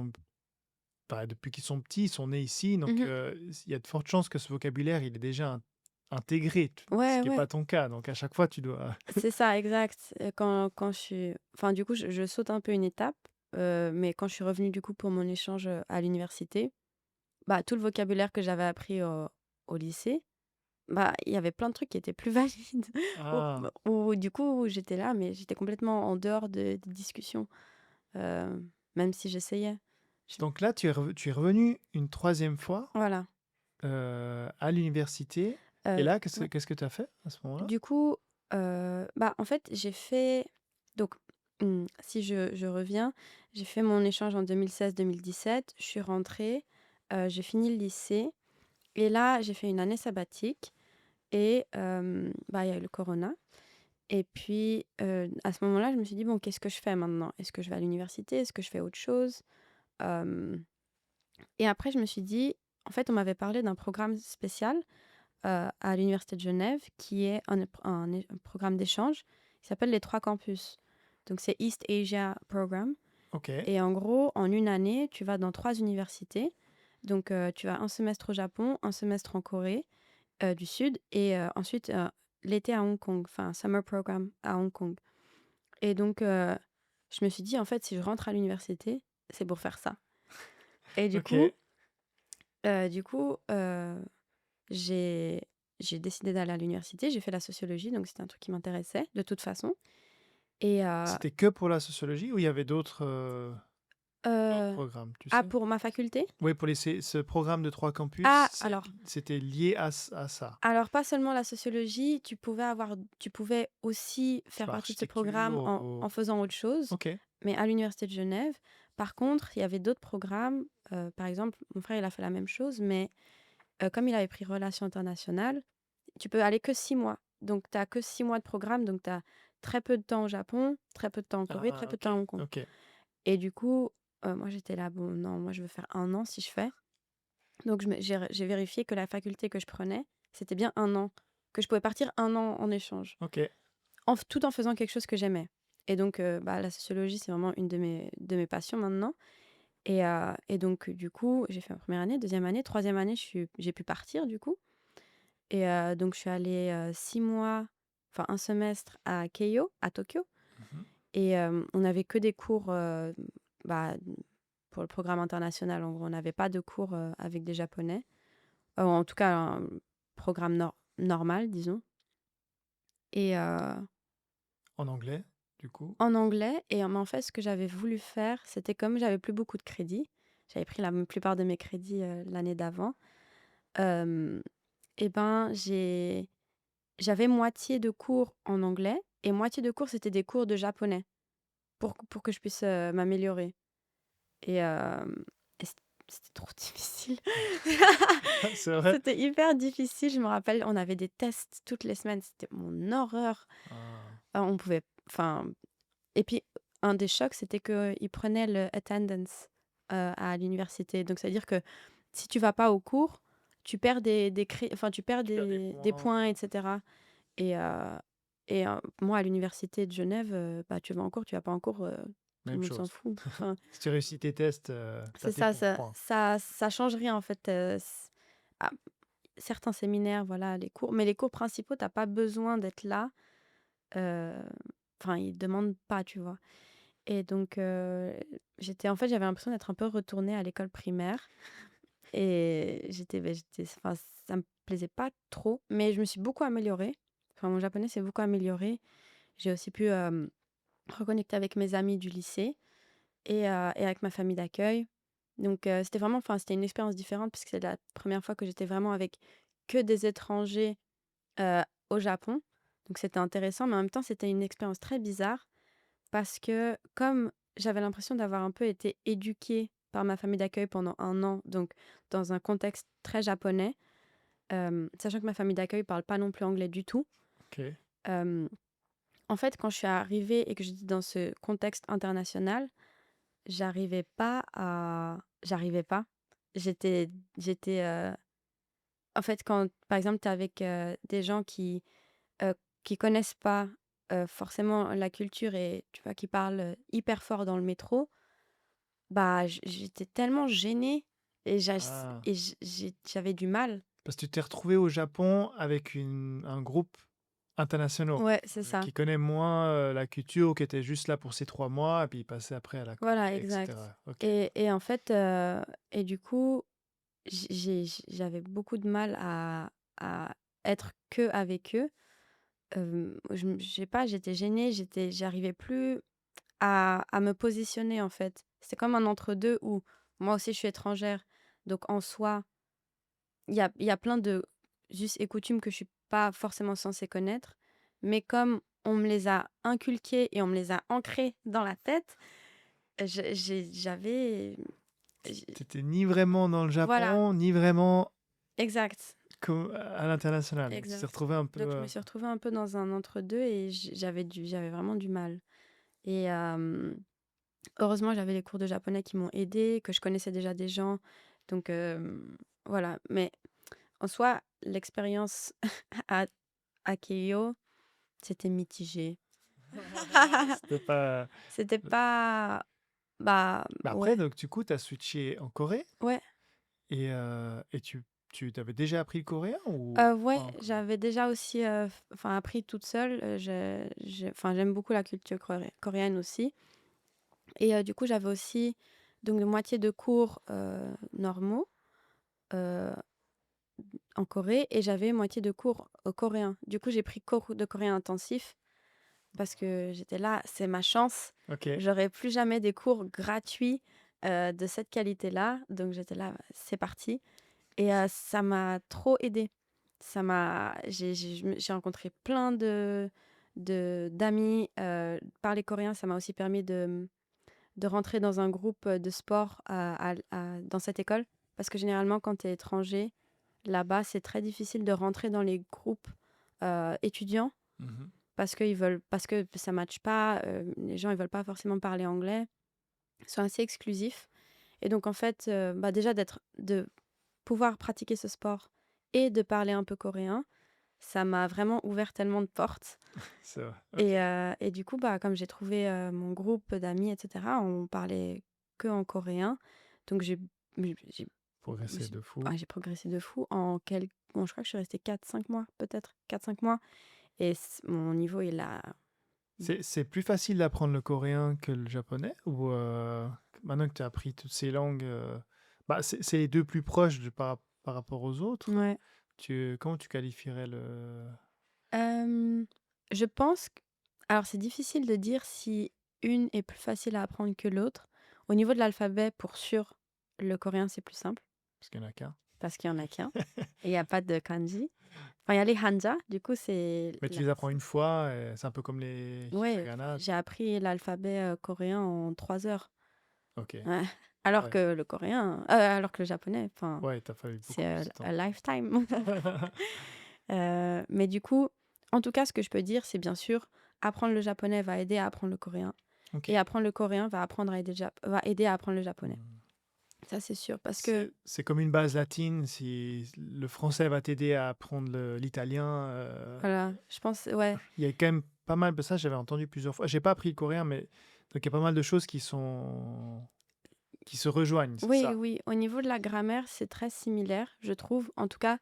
Speaker 2: depuis qu'ils sont petits, ils sont nés ici, donc
Speaker 1: Mmh.
Speaker 2: il y a de fortes chances que ce vocabulaire, il est déjà intégré, ce
Speaker 1: Ouais,
Speaker 2: qui n'est pas
Speaker 1: ouais.
Speaker 2: ton cas. Donc à chaque fois, tu dois.
Speaker 1: C'est ça, exact. Quand je suis enfin, du coup, je saute un peu une étape, mais quand je suis revenue, du coup, pour mon échange, à l'université, bah, tout le vocabulaire que j'avais appris au lycée, bah, il y avait plein de trucs qui étaient plus valides
Speaker 2: Ah,
Speaker 1: ou du coup, j'étais là, mais j'étais complètement en dehors des discussions, même si j'essayais. Je
Speaker 2: donc là, tu es revenu une troisième fois
Speaker 1: Voilà,
Speaker 2: à l'université. Et
Speaker 1: heu,
Speaker 2: là,
Speaker 1: ouais.
Speaker 2: qu'est-ce que tu as fait à ce moment-là?
Speaker 1: Du coup, bah, en fait, j'ai fait donc si je reviens, j'ai fait mon échange en 2016-2017. Je suis rentrée, j'ai fini le lycée et là, j'ai fait une année sabbatique et bah, il y a eu le corona et puis, à ce moment-là, je me suis dit: «Bon, qu'est-ce que je fais maintenant? Est-ce que je vais à l'université? Est-ce que je fais autre chose?» hem et après, je me suis dit en fait, on m'avait parlé d'un programme spécial, à l'université de Genève qui est un programme d'échange qui s'appelle les 3 campus. Donc c'est East Asia Programme
Speaker 2: Ok.
Speaker 1: et en gros, en une année, tu vas dans 3 universités. Donc tu as un semestre au Japon, un semestre en Corée, du Sud et ensuite, l'été à Hong Kong, enfin un summer program à Hong Kong et donc je me suis dit: «En fait, si je rentre à l'université, c'est pour faire ça» et
Speaker 2: Ok.
Speaker 1: du coup, j'ai j'ai décidé d'aller à l'université. J'ai fait la sociologie, donc c'était un truc qui m'intéressait de toute façon et
Speaker 2: C'était que pour la sociologie ou il y avait d'autres
Speaker 1: heu,
Speaker 2: programmes, tu
Speaker 1: ah,
Speaker 2: sais?
Speaker 1: pour ma faculté?
Speaker 2: Oui, pour ce programme de 3
Speaker 1: Ah,
Speaker 2: campus,
Speaker 1: alors
Speaker 2: c'était lié à ça.
Speaker 1: alors pas seulement la sociologie, tu pouvais aussi
Speaker 2: Je sais
Speaker 1: faire
Speaker 2: pas,
Speaker 1: partie de ce programme
Speaker 2: architecture
Speaker 1: en faisant autre chose,
Speaker 2: OK.
Speaker 1: mais à l'université de Genève. Par contre, il y avait d'autres programmes, par exemple, mon frère, il a fait la même chose, mais comme il avait pris relations internationales, tu peux aller que 6 mois. Donc tu as que 6 mois de programme, donc tu as très peu de temps au Japon, très peu de temps en Corée, très
Speaker 2: Ah
Speaker 1: peu de
Speaker 2: OK,
Speaker 1: temps à Hong Kong.
Speaker 2: OK.
Speaker 1: Et du coup, moi j'étais là: «Bon non, moi je veux faire un an si je fais». Donc j'ai vérifié que la faculté que je prenais, c'était bien un an. que je pouvais partir 1 an en échange,
Speaker 2: Ok.
Speaker 1: tout en faisant quelque chose que j'aimais. Et donc, la sociologie, c'est vraiment une de mes passions maintenant. Et donc, du coup, j'ai fait ma première année, deuxième année, troisième année, j'ai pu partir, du coup. Et donc, je suis allée 6 mois, enfin un semestre à Keio, à Tokyo.
Speaker 2: Mhm.
Speaker 1: Et on n'avait que des cours bah, pour le programme international. En gros, on n'avait pas de cours avec des Japonais. En tout cas, un programme normal, disons. Et
Speaker 2: En anglais, du coup.
Speaker 1: en anglais. Et mais en fait, ce que j'avais voulu faire, c'était comme j'avais plus beaucoup de crédits. J'avais pris la plupart de mes crédits l'année d'avant. euh, et ben, j'avais moitié de cours en anglais et moitié de cours, c'était des cours de japonais pour que je puisse m'améliorer. Et, c'était trop difficile.
Speaker 2: C'est vrai.
Speaker 1: C'était hyper difficile. Je me rappelle, on avait des tests toutes les semaines. C'était mon horreur.
Speaker 2: Ah.
Speaker 1: On pouvait. Enfin. Et puis, un des chocs, c'était qu'ils prenaient le attendance à l'université. Donc, c'est-à-dire que si tu vas pas au cours, tu perds enfin, tu perds
Speaker 2: Tu perds des
Speaker 1: des
Speaker 2: points.
Speaker 1: points, etc. Et, moi, à l'université de Genève, bah, tu vas en cours, tu vas pas en cours, tout le
Speaker 2: Même
Speaker 1: monde s'en
Speaker 2: chose.
Speaker 1: fout. Enfin,
Speaker 2: Si tu réussis tes tests, t'as
Speaker 1: c'est
Speaker 2: tes
Speaker 1: ça,
Speaker 2: points.
Speaker 1: ça change rien en fait. Ah, certains séminaires, voilà, les cours, mais les cours principaux, t'as pas besoin d'être là. euh, Enfin, ils demandent pas, tu vois. Et donc, en fait, j'avais l'impression d'être un peu retournée à l'école primaire. Et enfin, ça me plaisait pas trop, mais je me suis beaucoup améliorée. Enfin, mon japonais s'est beaucoup amélioré. J'ai aussi pu reconnecter avec mes amis du lycée et avec ma famille d'accueil. Donc, c'était vraiment, enfin, c'était une expérience différente puisque c'est la première fois que j'étais vraiment avec que des étrangers au Japon. Donc, c'était intéressant, mais en même temps, c'était une expérience très bizarre parce que comme j'avais l'impression d'avoir un peu été éduquée par ma famille d'accueil pendant 1 an, donc dans un contexte très japonais, sachant que ma famille d'accueil parle pas non plus anglais du tout.
Speaker 2: Ok.
Speaker 1: euh, En fait, quand je suis arrivée et que j'étais dans ce contexte international, j'arrivais pas. J'étais, j'étais, en fait, quand, par exemple, tu es avec des gens euh, qui connaissent pas forcément la culture et tu vois, qui parlent hyper fort dans le métro, bah, j'étais tellement gênée et
Speaker 2: Ah.
Speaker 1: j'avais du mal.
Speaker 2: Parce que tu t'es retrouvé au Japon avec un groupe international
Speaker 1: Ouais, c'est ça.
Speaker 2: qui connaît moins la culture, qui était juste là pour ces 3 mois, et puis il passait après à la cour,
Speaker 1: Voilà, exact.
Speaker 2: etc. Ok.
Speaker 1: Et en fait, et du coup, j'avais beaucoup de mal à être que avec eux. Je sais pas, j'étais gênée, j'arrivais plus à me positionner en fait. C'est comme un entre-deux où moi aussi je suis étrangère. Donc en soi, il y a plein de us et coutumes que je suis pas forcément censée connaître. Mais comme on me les a inculquées et on me les a ancrées dans la tête, j'avais.
Speaker 2: T'étais ni vraiment dans le
Speaker 1: Voilà,
Speaker 2: Japon, ni vraiment
Speaker 1: exact.
Speaker 2: à l'international. Donc tu t'es
Speaker 1: Exact.
Speaker 2: retrouvé un peu.
Speaker 1: Donc je me suis retrouvée un peu dans un entre-deux et j'avais vraiment du mal. Et heureusement, j'avais les cours de japonais qui m'ont aidée, que je connaissais déjà des gens. Donc voilà. Mais en soi, l'expérience à, à Keio, c'était mitigé.
Speaker 2: C'était pas.
Speaker 1: C'était pas. Bah
Speaker 2: Bah
Speaker 1: ouais,
Speaker 2: après, donc du coup, tu as switché en Corée
Speaker 1: ouais.
Speaker 2: et tu t'avais déjà appris le coréen ou pas
Speaker 1: Ouais,
Speaker 2: encore?
Speaker 1: j'avais déjà aussi enfin, appris toute seule. Enfin, j'aime beaucoup la culture coréenne aussi. Et du coup, j'avais aussi donc de moitié de cours normaux euh, en Corée et j'avais moitié de cours coréen. Du coup, j'ai pris cours de coréen intensif parce que j'étais là, c'est ma chance.
Speaker 2: Ok.
Speaker 1: J'aurai plus jamais des cours gratuits de cette qualité-là. Donc j'étais là, c'est parti. Et ça m'a trop aidée. J'ai rencontré plein d'amis. Parler coréen, ça m'a aussi permis de rentrer dans un groupe de sport dans cette école. Parce que généralement, quand tu es étranger, là-bas, c'est très difficile de rentrer dans les groupes étudiants
Speaker 2: Mhm.
Speaker 1: parce que ça ne matche pas. Les gens, ils veulent pas forcément parler anglais. Ils sont assez exclusifs. Et donc, en fait, bah, déjà, de pouvoir pratiquer ce sport et de parler un peu coréen, ça m'a vraiment ouvert tellement de portes.
Speaker 2: C'est vrai. OK.
Speaker 1: Et du coup, bah, comme j'ai trouvé mon groupe d'amis, etc., on parlait que en coréen. Donc j'ai
Speaker 2: Progresser
Speaker 1: j'ai
Speaker 2: de fou.
Speaker 1: ah, j'ai progressé de fou en quelques. Bon, je crois que je suis restée 4 5 mois, peut-être 4 5 mois. Et mon niveau, il a.
Speaker 2: C'est plus facile d'apprendre le coréen que le japonais ou maintenant que tu as appris toutes ces langues, bah, c'est les deux plus proches par rapport aux autres.
Speaker 1: Ouais.
Speaker 2: Comment tu qualifierais le...
Speaker 1: Euh, je pense que. Alors, c'est difficile de dire si une est plus facile à apprendre que l'autre. Au niveau de l'alphabet, pour sûr, le coréen, c'est plus simple
Speaker 2: Parce qu'il n'y en a qu'un.
Speaker 1: parce qu'il n'y en a qu'un. Et il n'y a pas de kanji. Enfin, il y a les hanja, du coup,
Speaker 2: Mais tu les apprends une fois, et c'est un peu comme les
Speaker 1: Ouais,
Speaker 2: hiragana.
Speaker 1: j'ai appris l'alphabet coréen en 3 heures.
Speaker 2: Ok.
Speaker 1: Ouais. Alors
Speaker 2: Ouais,
Speaker 1: que le coréen, alors que le japonais, enfin,
Speaker 2: ouais, t'as fallu
Speaker 1: c'est
Speaker 2: beaucoup plus de temps.
Speaker 1: a lifetime. Mais du coup, en tout cas, ce que je peux dire, c'est bien sûr, apprendre le japonais va aider à apprendre le coréen.
Speaker 2: Ok.
Speaker 1: Et apprendre le coréen va aider à apprendre le japonais.
Speaker 2: Hmm.
Speaker 1: Ça, c'est sûr. Parce que,
Speaker 2: C'est comme une base latine. Si le français va t'aider à apprendre l'italien,
Speaker 1: voilà, je pense, ouais.
Speaker 2: il y a quand même pas mal de ça, j'avais entendu plusieurs fois. J'ai pas appris le coréen, mais donc il y a pas mal de choses qui se rejoignent, c'est
Speaker 1: Oui,
Speaker 2: ça.
Speaker 1: oui, au niveau de la grammaire, c'est très similaire, je trouve. En tout cas,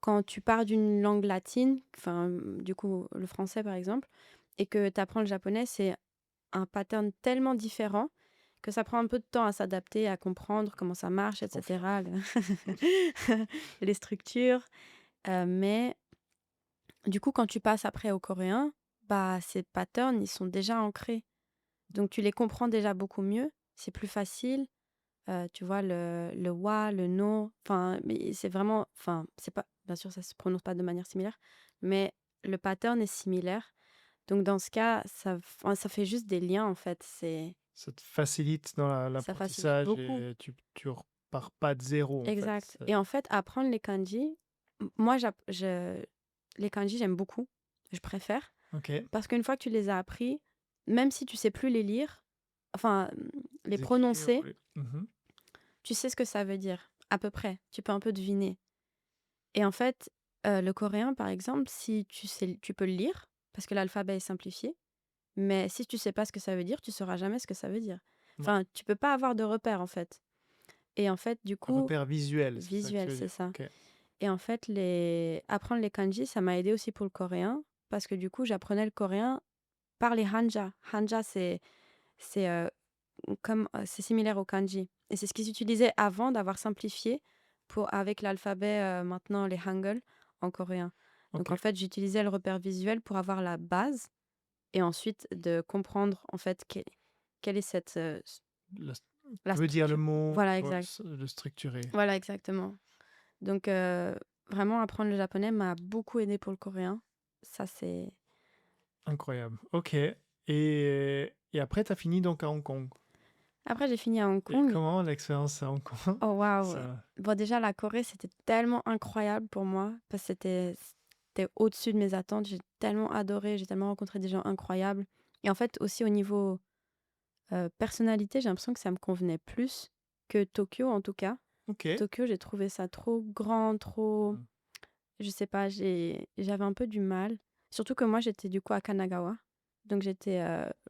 Speaker 1: quand tu pars d'une langue latine, enfin, du coup, le français par exemple, et que tu apprends le japonais, c'est un pattern tellement différent que ça prend un peu de temps à s'adapter, à comprendre comment ça marche,
Speaker 2: Je confirme.
Speaker 1: etc. Les structures. Mais du coup, quand tu passes après au coréen, bah, ces patterns, ils sont déjà ancrés. Donc, tu les comprends déjà beaucoup mieux. C'est plus facile. Tu vois, le wa, le no. Enfin, mais c'est vraiment. Enfin, c'est pas. Bien sûr, ça se prononce pas de manière similaire. Mais le pattern est similaire. Donc, dans ce cas, ça fait juste des liens, en fait.
Speaker 2: Ça te facilite dans
Speaker 1: Ça facilite
Speaker 2: l'apprentissage
Speaker 1: beaucoup.
Speaker 2: et tu repars pas de zéro, en fait.
Speaker 1: Exact. Et en fait, apprendre les kanji, moi, les kanji, j'aime beaucoup. Je préfère.
Speaker 2: Ok.
Speaker 1: Parce qu'une fois que tu les as appris, même si tu sais plus les lire, enfin, les
Speaker 2: Les écrire.
Speaker 1: prononcer,
Speaker 2: Mhm.
Speaker 1: tu sais ce que ça veut dire, à peu près. Tu peux un peu deviner. Et en fait, le coréen, par exemple, si tu sais, tu peux le lire, parce que l'alphabet est simplifié, mais si tu sais pas ce que ça veut dire, tu sauras jamais ce que ça veut dire.
Speaker 2: Ouais.
Speaker 1: Enfin, tu peux pas avoir de repère, en fait. Et en fait, du
Speaker 2: Un
Speaker 1: coup,
Speaker 2: repère visuel, c'est ça que tu
Speaker 1: visuel,
Speaker 2: veux
Speaker 1: c'est
Speaker 2: dire.
Speaker 1: ça.
Speaker 2: Ok.
Speaker 1: Et en fait, apprendre les kanji, ça m'a aidé aussi pour le coréen, parce que du coup, j'apprenais le coréen par les hanja. Hanja, c'est c'est similaire au kanji. Et c'est ce qu'ils utilisaient avant d'avoir simplifié avec l'alphabet, maintenant les hangul, en coréen. Donc
Speaker 2: Ok.
Speaker 1: en fait, j'utilisais le repère visuel pour avoir la base et ensuite de comprendre en fait quelle est
Speaker 2: La-
Speaker 1: la
Speaker 2: Tu veux dire le
Speaker 1: structure.
Speaker 2: mot,
Speaker 1: Voilà, exact.
Speaker 2: le structurer.
Speaker 1: Voilà, exactement. Donc vraiment, apprendre le japonais m'a beaucoup aidé pour le coréen. Ça, c'est...
Speaker 2: Incroyable. Ok. Et après, tu as fini donc à Hong Kong.
Speaker 1: Après, j'ai fini à Hong
Speaker 2: Et
Speaker 1: Kong.
Speaker 2: comment l'expérience à Hong Kong?
Speaker 1: Oh waouh!
Speaker 2: Ça...
Speaker 1: Bon, déjà, la Corée, c'était tellement incroyable pour moi parce que c'était au-dessus de mes attentes. J'ai tellement adoré, j'ai tellement rencontré des gens incroyables. Et en fait, aussi au niveau personnalité, j'ai l'impression que ça me convenait plus que Tokyo, en tout cas.
Speaker 2: Ok.
Speaker 1: Tokyo, j'ai trouvé ça trop grand, trop.
Speaker 2: Mm.
Speaker 1: Je sais pas, j'avais un peu du mal. Surtout que moi, j'étais du coup à Kanagawa. Donc, j'étais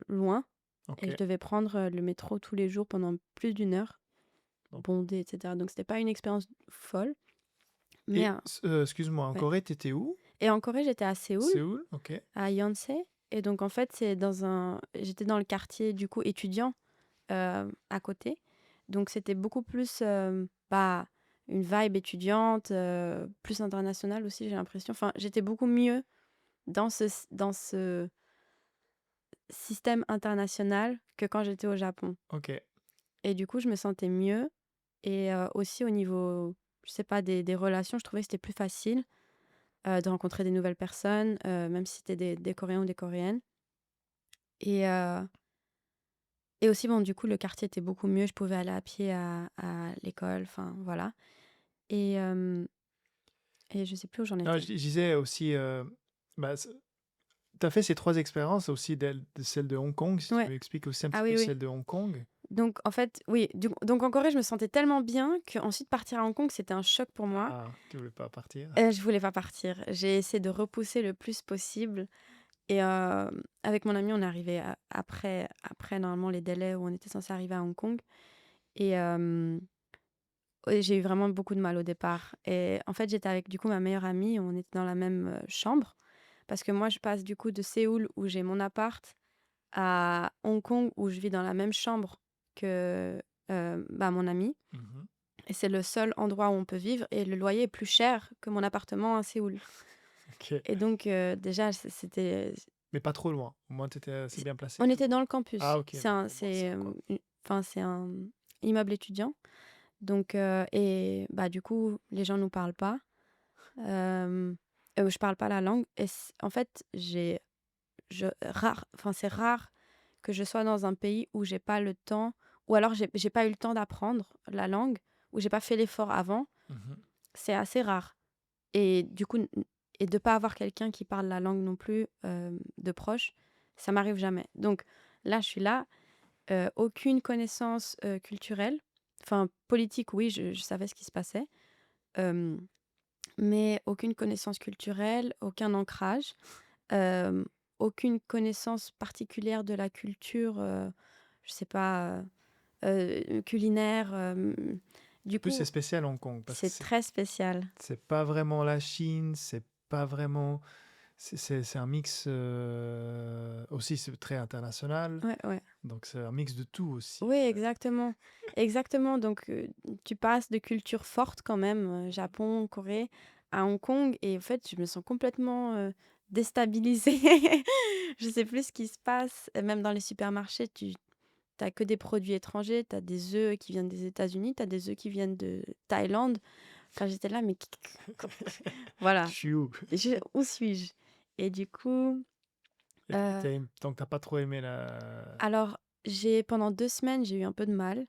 Speaker 1: loin
Speaker 2: Ok.
Speaker 1: et je devais prendre le métro tous les jours pendant plus d'1 heure,
Speaker 2: Donc,
Speaker 1: bondé, etc. Donc, c'était pas une expérience folle. Mais,
Speaker 2: excuse-moi, en
Speaker 1: ouais.
Speaker 2: Corée, t'étais où?
Speaker 1: Et en Corée, j'étais à Séoul,
Speaker 2: Séoul? Ok.
Speaker 1: à Yonsei. Et donc, en fait, j'étais dans le quartier, du coup, étudiant, à côté. Donc, c'était beaucoup plus, bah, une vibe étudiante, plus internationale aussi, j'ai l'impression. Enfin, j'étais beaucoup mieux dans ce système international que quand j'étais au Japon.
Speaker 2: Ok.
Speaker 1: Et du coup, je me sentais mieux. Et aussi au niveau, je sais pas, des relations, je trouvais que c'était plus facile de rencontrer des nouvelles personnes, même si c'était des Coréens ou des Coréennes. Et, euh, et aussi, bon, du coup, le quartier était beaucoup mieux. Je pouvais aller à pied à l'école, enfin, voilà. Et, euh, et je sais plus où j'en
Speaker 2: Non,
Speaker 1: étais.
Speaker 2: je disais aussi, bah, tu as fait ces trois expériences aussi, de celle de Hong Kong, si tu
Speaker 1: Ouais.
Speaker 2: m'expliques aussi un petit
Speaker 1: Ah
Speaker 2: peu
Speaker 1: oui, oui.
Speaker 2: celle de Hong Kong.
Speaker 1: Donc en fait, oui, donc en Corée, je me sentais tellement bien qu'ensuite partir à Hong Kong, c'était un choc pour moi.
Speaker 2: Ah, tu voulais pas partir?
Speaker 1: Je voulais pas partir. J'ai essayé de repousser le plus possible et avec mon ami, on est arrivé après normalement les délais où on était censé arriver à Hong Kong et ouais, j'ai eu vraiment beaucoup de mal au départ et en fait, j'étais avec du coup ma meilleure amie, on était dans la même, chambre parce que moi, je passe du coup de Séoul où j'ai mon appart à Hong Kong où je vis dans la même chambre que, bah, mon ami
Speaker 2: Mhm.
Speaker 1: et c'est le seul endroit où on peut vivre et le loyer est plus cher que mon appartement à Séoul
Speaker 2: Ok.
Speaker 1: et donc déjà c'était
Speaker 2: Mais pas trop loin. Au moins, tu étais assez
Speaker 1: c'est
Speaker 2: bien placé.
Speaker 1: on était dans le
Speaker 2: Ah,
Speaker 1: campus.
Speaker 2: ok, donc au moins, ça, quoi.
Speaker 1: C'est un immeuble étudiant donc et bah, du coup, les gens nous parlent pas, hem, je parle pas la langue et en fait, c'est rare que je sois dans un pays où j'ai pas le temps ou alors j'ai pas eu le temps d'apprendre la langue, ou j'ai pas fait l'effort avant.
Speaker 2: Mhm.
Speaker 1: C'est assez rare et du coup et de pas avoir quelqu'un qui parle la langue non plus, de proche, ça m'arrive jamais. Donc là, je suis là, aucune connaissance, culturelle, enfin politique oui, je savais ce qui se passait, hem, mais aucune connaissance culturelle, aucun ancrage. Hem, Aucune connaissance particulière de la culture, je sais pas, culinaire, du
Speaker 2: En plus, c'est
Speaker 1: coup,
Speaker 2: spécial Hong Kong parce que
Speaker 1: c'est très spécial.
Speaker 2: c'est pas vraiment la Chine, c'est pas vraiment. C'est un mix aussi, c'est très international.
Speaker 1: Ouais, ouais.
Speaker 2: Donc, c'est un mix de tout aussi.
Speaker 1: Oui, exactement. Exactement, donc tu passes de culture forte quand même, Japon, Corée, à Hong Kong et en fait, je me sens complètement, déstabilisée. Je sais plus ce qui se passe, même dans les supermarchés, tu as que des produits étrangers, tu as des œufs qui viennent des États-Unis, tu as des œufs qui viennent de Thaïlande. Enfin, j'étais là, mais
Speaker 2: Je
Speaker 1: voilà,
Speaker 2: suis où?
Speaker 1: où suis-je? Et du coup, heu,
Speaker 2: Donc, t'as pas trop aimé la.
Speaker 1: alors j'ai pendant 2 semaines, j'ai eu un peu de mal,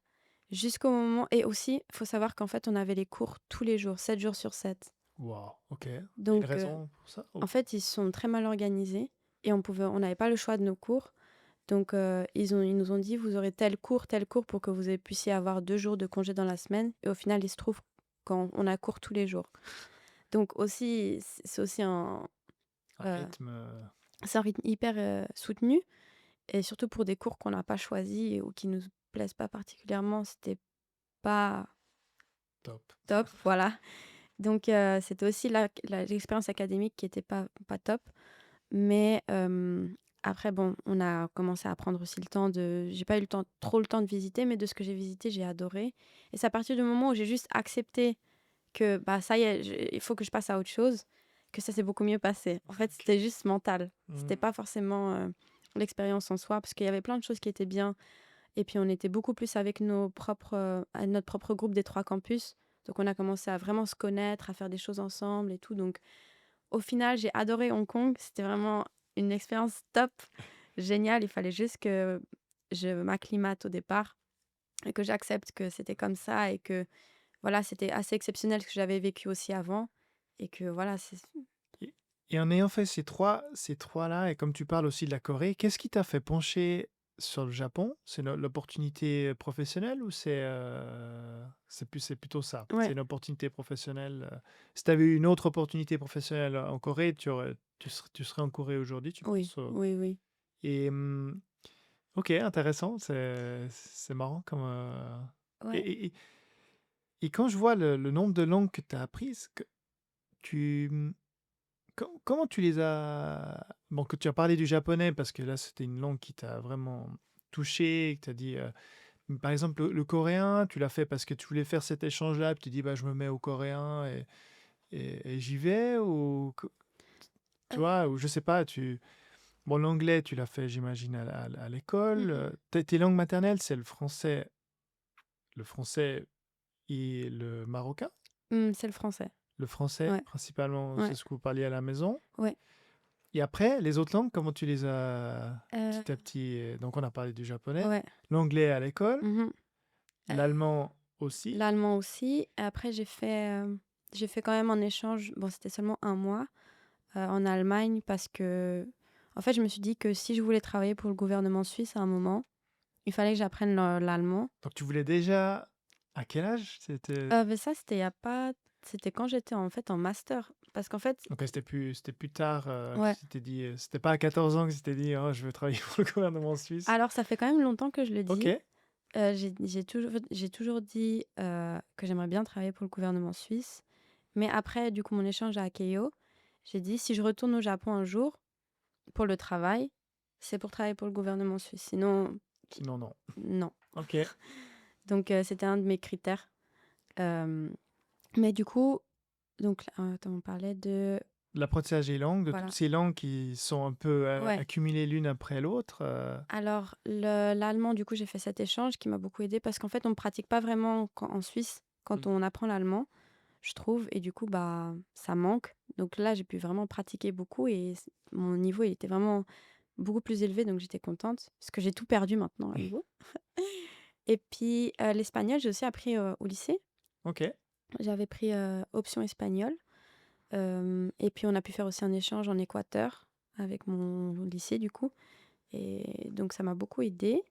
Speaker 1: jusqu'au moment et aussi, il faut savoir qu'en fait, on avait les cours tous les jours, 7 jours sur 7.
Speaker 2: Wow, ok. Une
Speaker 1: Donc
Speaker 2: raison pour ça?
Speaker 1: en fait, ils sont très mal organisés et on n'avait pas le choix de nos cours. Donc ils nous ont dit: «Vous aurez tel cours pour que vous puissiez avoir 2 jours de congé dans la semaine» et au final, il se trouve qu'on a cours tous les jours. Donc aussi, c'est aussi
Speaker 2: Un
Speaker 1: heu,
Speaker 2: rythme.
Speaker 1: c'est un rythme hyper, soutenu et surtout pour des cours qu'on n'a pas choisis ou qui nous plaisent pas particulièrement, c'était pas
Speaker 2: Top.
Speaker 1: top, voilà. Donc c'était aussi l'expérience académique qui était pas top. Mais après bon, on a commencé à prendre aussi le temps de j'ai pas eu trop le temps de visiter, mais de ce que j'ai visité, j'ai adoré et c'est à partir du moment où j'ai juste accepté que, bah, ça y est, il faut que je passe à autre chose, que ça s'est beaucoup mieux passé. En fait,
Speaker 2: Ok.
Speaker 1: c'était juste mental. C'était
Speaker 2: Hmm.
Speaker 1: pas forcément, l'expérience en soi, parce qu'il y avait plein de choses qui étaient bien et puis on était beaucoup plus avec notre propre groupe des 3 campus. Donc on a commencé à vraiment se connaître, à faire des choses ensemble et tout. Donc au final, j'ai adoré Hong Kong. C'était vraiment une expérience top, géniale. Il fallait juste que je m'acclimate au départ et que j'accepte que c'était comme ça et que voilà, c'était assez exceptionnel ce que j'avais vécu aussi avant et que voilà, c'est
Speaker 2: Et et en ayant fait ces trois-là, et comme tu parles aussi de la Corée, qu'est-ce qui t'a fait pencher sur le Japon? C'est l'opportunité professionnelle ou c'est plutôt ça? C'est
Speaker 1: ouais.
Speaker 2: une opportunité professionnelle. Si tu avais eu une autre opportunité professionnelle en Corée, tu serais en Corée aujourd'hui, tu
Speaker 1: Oui,
Speaker 2: penses?
Speaker 1: oui, oui.
Speaker 2: Et ok, intéressant, c'est marrant comme.
Speaker 1: Ouais.
Speaker 2: Et, et- et quand je vois le nombre de langues que tu as apprises, tu, comment tu les as... Bon, que tu as parlé du japonais, parce que là, c'était une langue qui t'a vraiment touché, que tu as dit... par exemple, le coréen, tu l'as fait parce que tu voulais faire cet échange-là, puis tu dis, bah, je me mets au coréen et j'y vais, ou... Tu
Speaker 1: Heu,
Speaker 2: vois, ou je sais pas, tu... Bon, l'anglais, tu l'as fait, j'imagine, à l'école.
Speaker 1: mmh
Speaker 2: Tes langues maternelles, c'est le français et le marocain.
Speaker 1: c'est le français.
Speaker 2: Le français,
Speaker 1: Ouais,
Speaker 2: principalement, c'est
Speaker 1: ouais,
Speaker 2: ce que vous parliez à la maison.
Speaker 1: ouais.
Speaker 2: Et après, les autres langues, comment tu les as
Speaker 1: Heu,
Speaker 2: petit à petit donc on a parlé du japonais,
Speaker 1: ouais.
Speaker 2: l'anglais à l'école,
Speaker 1: Mmh
Speaker 2: l'allemand aussi.
Speaker 1: L'allemand aussi. Après j'ai fait quand même un échange, bon c'était seulement un mois, en Allemagne parce que en fait je me suis dit que si je voulais travailler pour le gouvernement suisse à un moment, il fallait que j'apprenne l'allemand.
Speaker 2: Donc tu voulais déjà... À quel âge c'était...
Speaker 1: Mais ça, c'était il y a pas c'était quand j'étais en fait en master. Parce qu'en fait
Speaker 2: Donc c'était plus tard que
Speaker 1: ouais.
Speaker 2: tu t'es dit... C'était pas à 14 ans que tu t'es dit, oh, je veux travailler pour le gouvernement suisse.
Speaker 1: Alors ça fait quand même longtemps que je le
Speaker 2: Ok.
Speaker 1: dis. J'ai toujours dit, que j'aimerais bien travailler pour le gouvernement suisse. Mais après, du coup, mon échange à Keio, j'ai dit: «Si je retourne au Japon un jour pour le travail, c'est pour travailler pour le gouvernement suisse. Sinon,
Speaker 2: Sinon, non.
Speaker 1: non».
Speaker 2: Ok.
Speaker 1: Donc c'était un de mes critères. Hem, mais du coup, donc attends, on parlait de
Speaker 2: L'apprentissage des langues, de toutes
Speaker 1: voilà.
Speaker 2: ces langues qui sont un peu
Speaker 1: Ouais.
Speaker 2: accumulées l'une après l'autre.
Speaker 1: Alors l'allemand, du coup, j'ai fait cet échange qui m'a beaucoup aidée parce qu'en fait, on ne pratique pas vraiment en Suisse quand
Speaker 2: Mm.
Speaker 1: on apprend l'allemand, je trouve, et du coup, bah, ça manque. Donc là, j'ai pu vraiment pratiquer beaucoup et mon niveau il était vraiment beaucoup plus élevé, donc j'étais contente parce que j'ai tout perdu maintenant à nouveau. Et puis l'espagnol, j'ai aussi appris au lycée.
Speaker 2: Ok.
Speaker 1: J'avais pris option espagnol. Et puis on a pu faire aussi un échange en Équateur avec mon lycée du coup. Et donc ça m'a beaucoup aidée.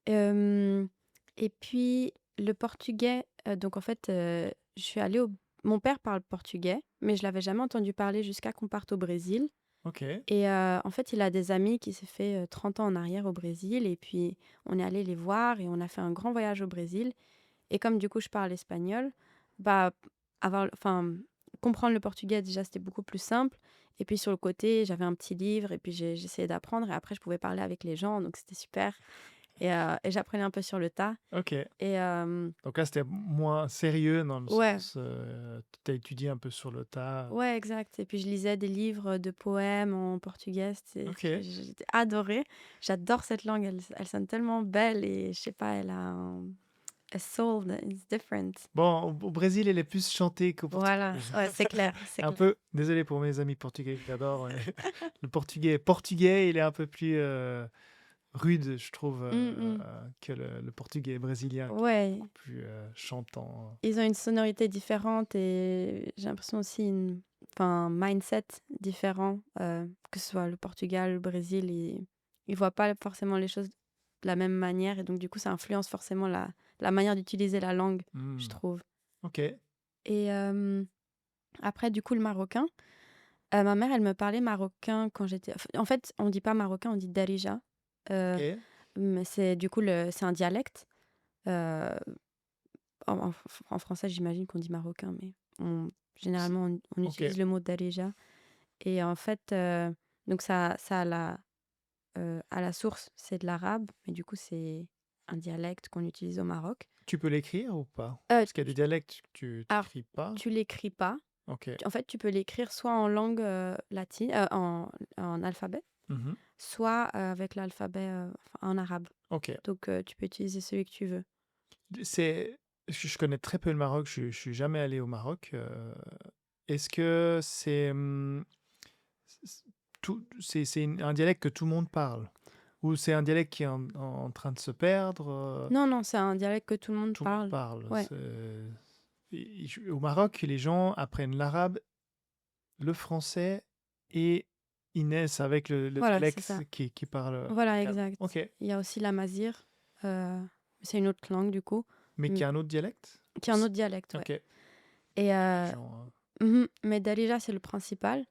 Speaker 1: Hem et puis le portugais, donc en fait, je suis allée au mon père parle portugais, mais je l'avais jamais entendu parler jusqu'à qu'on parte au Brésil.
Speaker 2: Ok.
Speaker 1: Et en fait, il a des amis qui s'est fait, 30 ans en arrière au Brésil et puis on est allé les voir et on a fait un grand voyage au Brésil. Et comme du coup je parle espagnol, bah, comprendre le portugais déjà c'était beaucoup plus simple. Et puis sur le côté, j'avais un petit livre et puis j'essayais d'apprendre et après je pouvais parler avec les gens, donc c'était super. Et j'apprenais un peu sur le tas.
Speaker 2: Ok.
Speaker 1: Et
Speaker 2: Donc là, c'était moins sérieux dans le
Speaker 1: ouais,
Speaker 2: sens... tu as étudié un peu sur le tas.
Speaker 1: ouais, exact. Et puis je lisais des livres de poèmes en portugais,
Speaker 2: Ok.
Speaker 1: j'ai adoré. J'adore cette langue, elle sonne tellement belle et je sais pas, elle a a soul that is different.
Speaker 2: Bon, au Brésil, elle est plus chantée qu'au
Speaker 1: Voilà,
Speaker 2: Portugal.
Speaker 1: ouais, c'est clair, c'est
Speaker 2: Un
Speaker 1: clair.
Speaker 2: peu, désolé pour mes amis portugais que j'adore. Mais le portugais, il est un peu plus rude, je trouve,
Speaker 1: Mmh.
Speaker 2: que le portugais brésilien, qui est
Speaker 1: Ouais,
Speaker 2: beaucoup plus chantant.
Speaker 1: ils ont une sonorité différente et j'ai l'impression aussi un mindset différent, que ce soit le Portugal, le Brésil, ils voient pas forcément les choses de la même manière et donc du coup, ça influence forcément la manière d'utiliser la langue, je
Speaker 2: Hmm.
Speaker 1: trouve.
Speaker 2: Ok,
Speaker 1: Et après du coup, le marocain, ma mère, elle me parlait marocain quand j'étais en fait, on dit pas marocain, on dit darija, heu,
Speaker 2: ok,
Speaker 1: mais c'est du coup c'est un dialecte, heu en français, j'imagine qu'on dit marocain, mais
Speaker 2: S-
Speaker 1: généralement, on
Speaker 2: ok.
Speaker 1: utilise le mot darija. Et en fait, donc ça à la source, c'est de l'arabe, mais du coup, c'est un dialecte qu'on utilise au Maroc.
Speaker 2: Tu peux l'écrire ou pas?
Speaker 1: Heu,
Speaker 2: Parce qu'il y a des
Speaker 1: tu
Speaker 2: dialectes que tu
Speaker 1: alors,
Speaker 2: n'écris pas.
Speaker 1: tu l'écris pas.
Speaker 2: Ok.
Speaker 1: En fait, tu peux l'écrire soit en langue, latine, en alphabet,
Speaker 2: Mhm.
Speaker 1: soit, avec l'alphabet, en arabe.
Speaker 2: Ok.
Speaker 1: Donc tu peux utiliser celui que tu veux.
Speaker 2: C'est, je connais très peu le Maroc, je suis jamais allé au Maroc. Est-ce que c'est c- un dialecte que tout le monde parle? Ou c'est un dialecte qui est en train de se perdre?
Speaker 1: Non, non, c'est un dialecte que tout le monde
Speaker 2: Tout le monde
Speaker 1: parle.
Speaker 2: parle.
Speaker 1: Ouais,
Speaker 2: Au Maroc, les gens apprennent l'arabe, le français et ils naissent avec le
Speaker 1: voilà, c'est ça.
Speaker 2: dialecte qui parle.
Speaker 1: Voilà, exact.
Speaker 2: Ok.
Speaker 1: Il y a aussi l'amazigh, c'est une autre langue du coup,
Speaker 2: Mais
Speaker 1: mmh,
Speaker 2: qui a un autre dialecte?
Speaker 1: qui est un autre dialecte, ouais.
Speaker 2: Ok.
Speaker 1: Et
Speaker 2: Genre,
Speaker 1: mais Darija, c'est le principal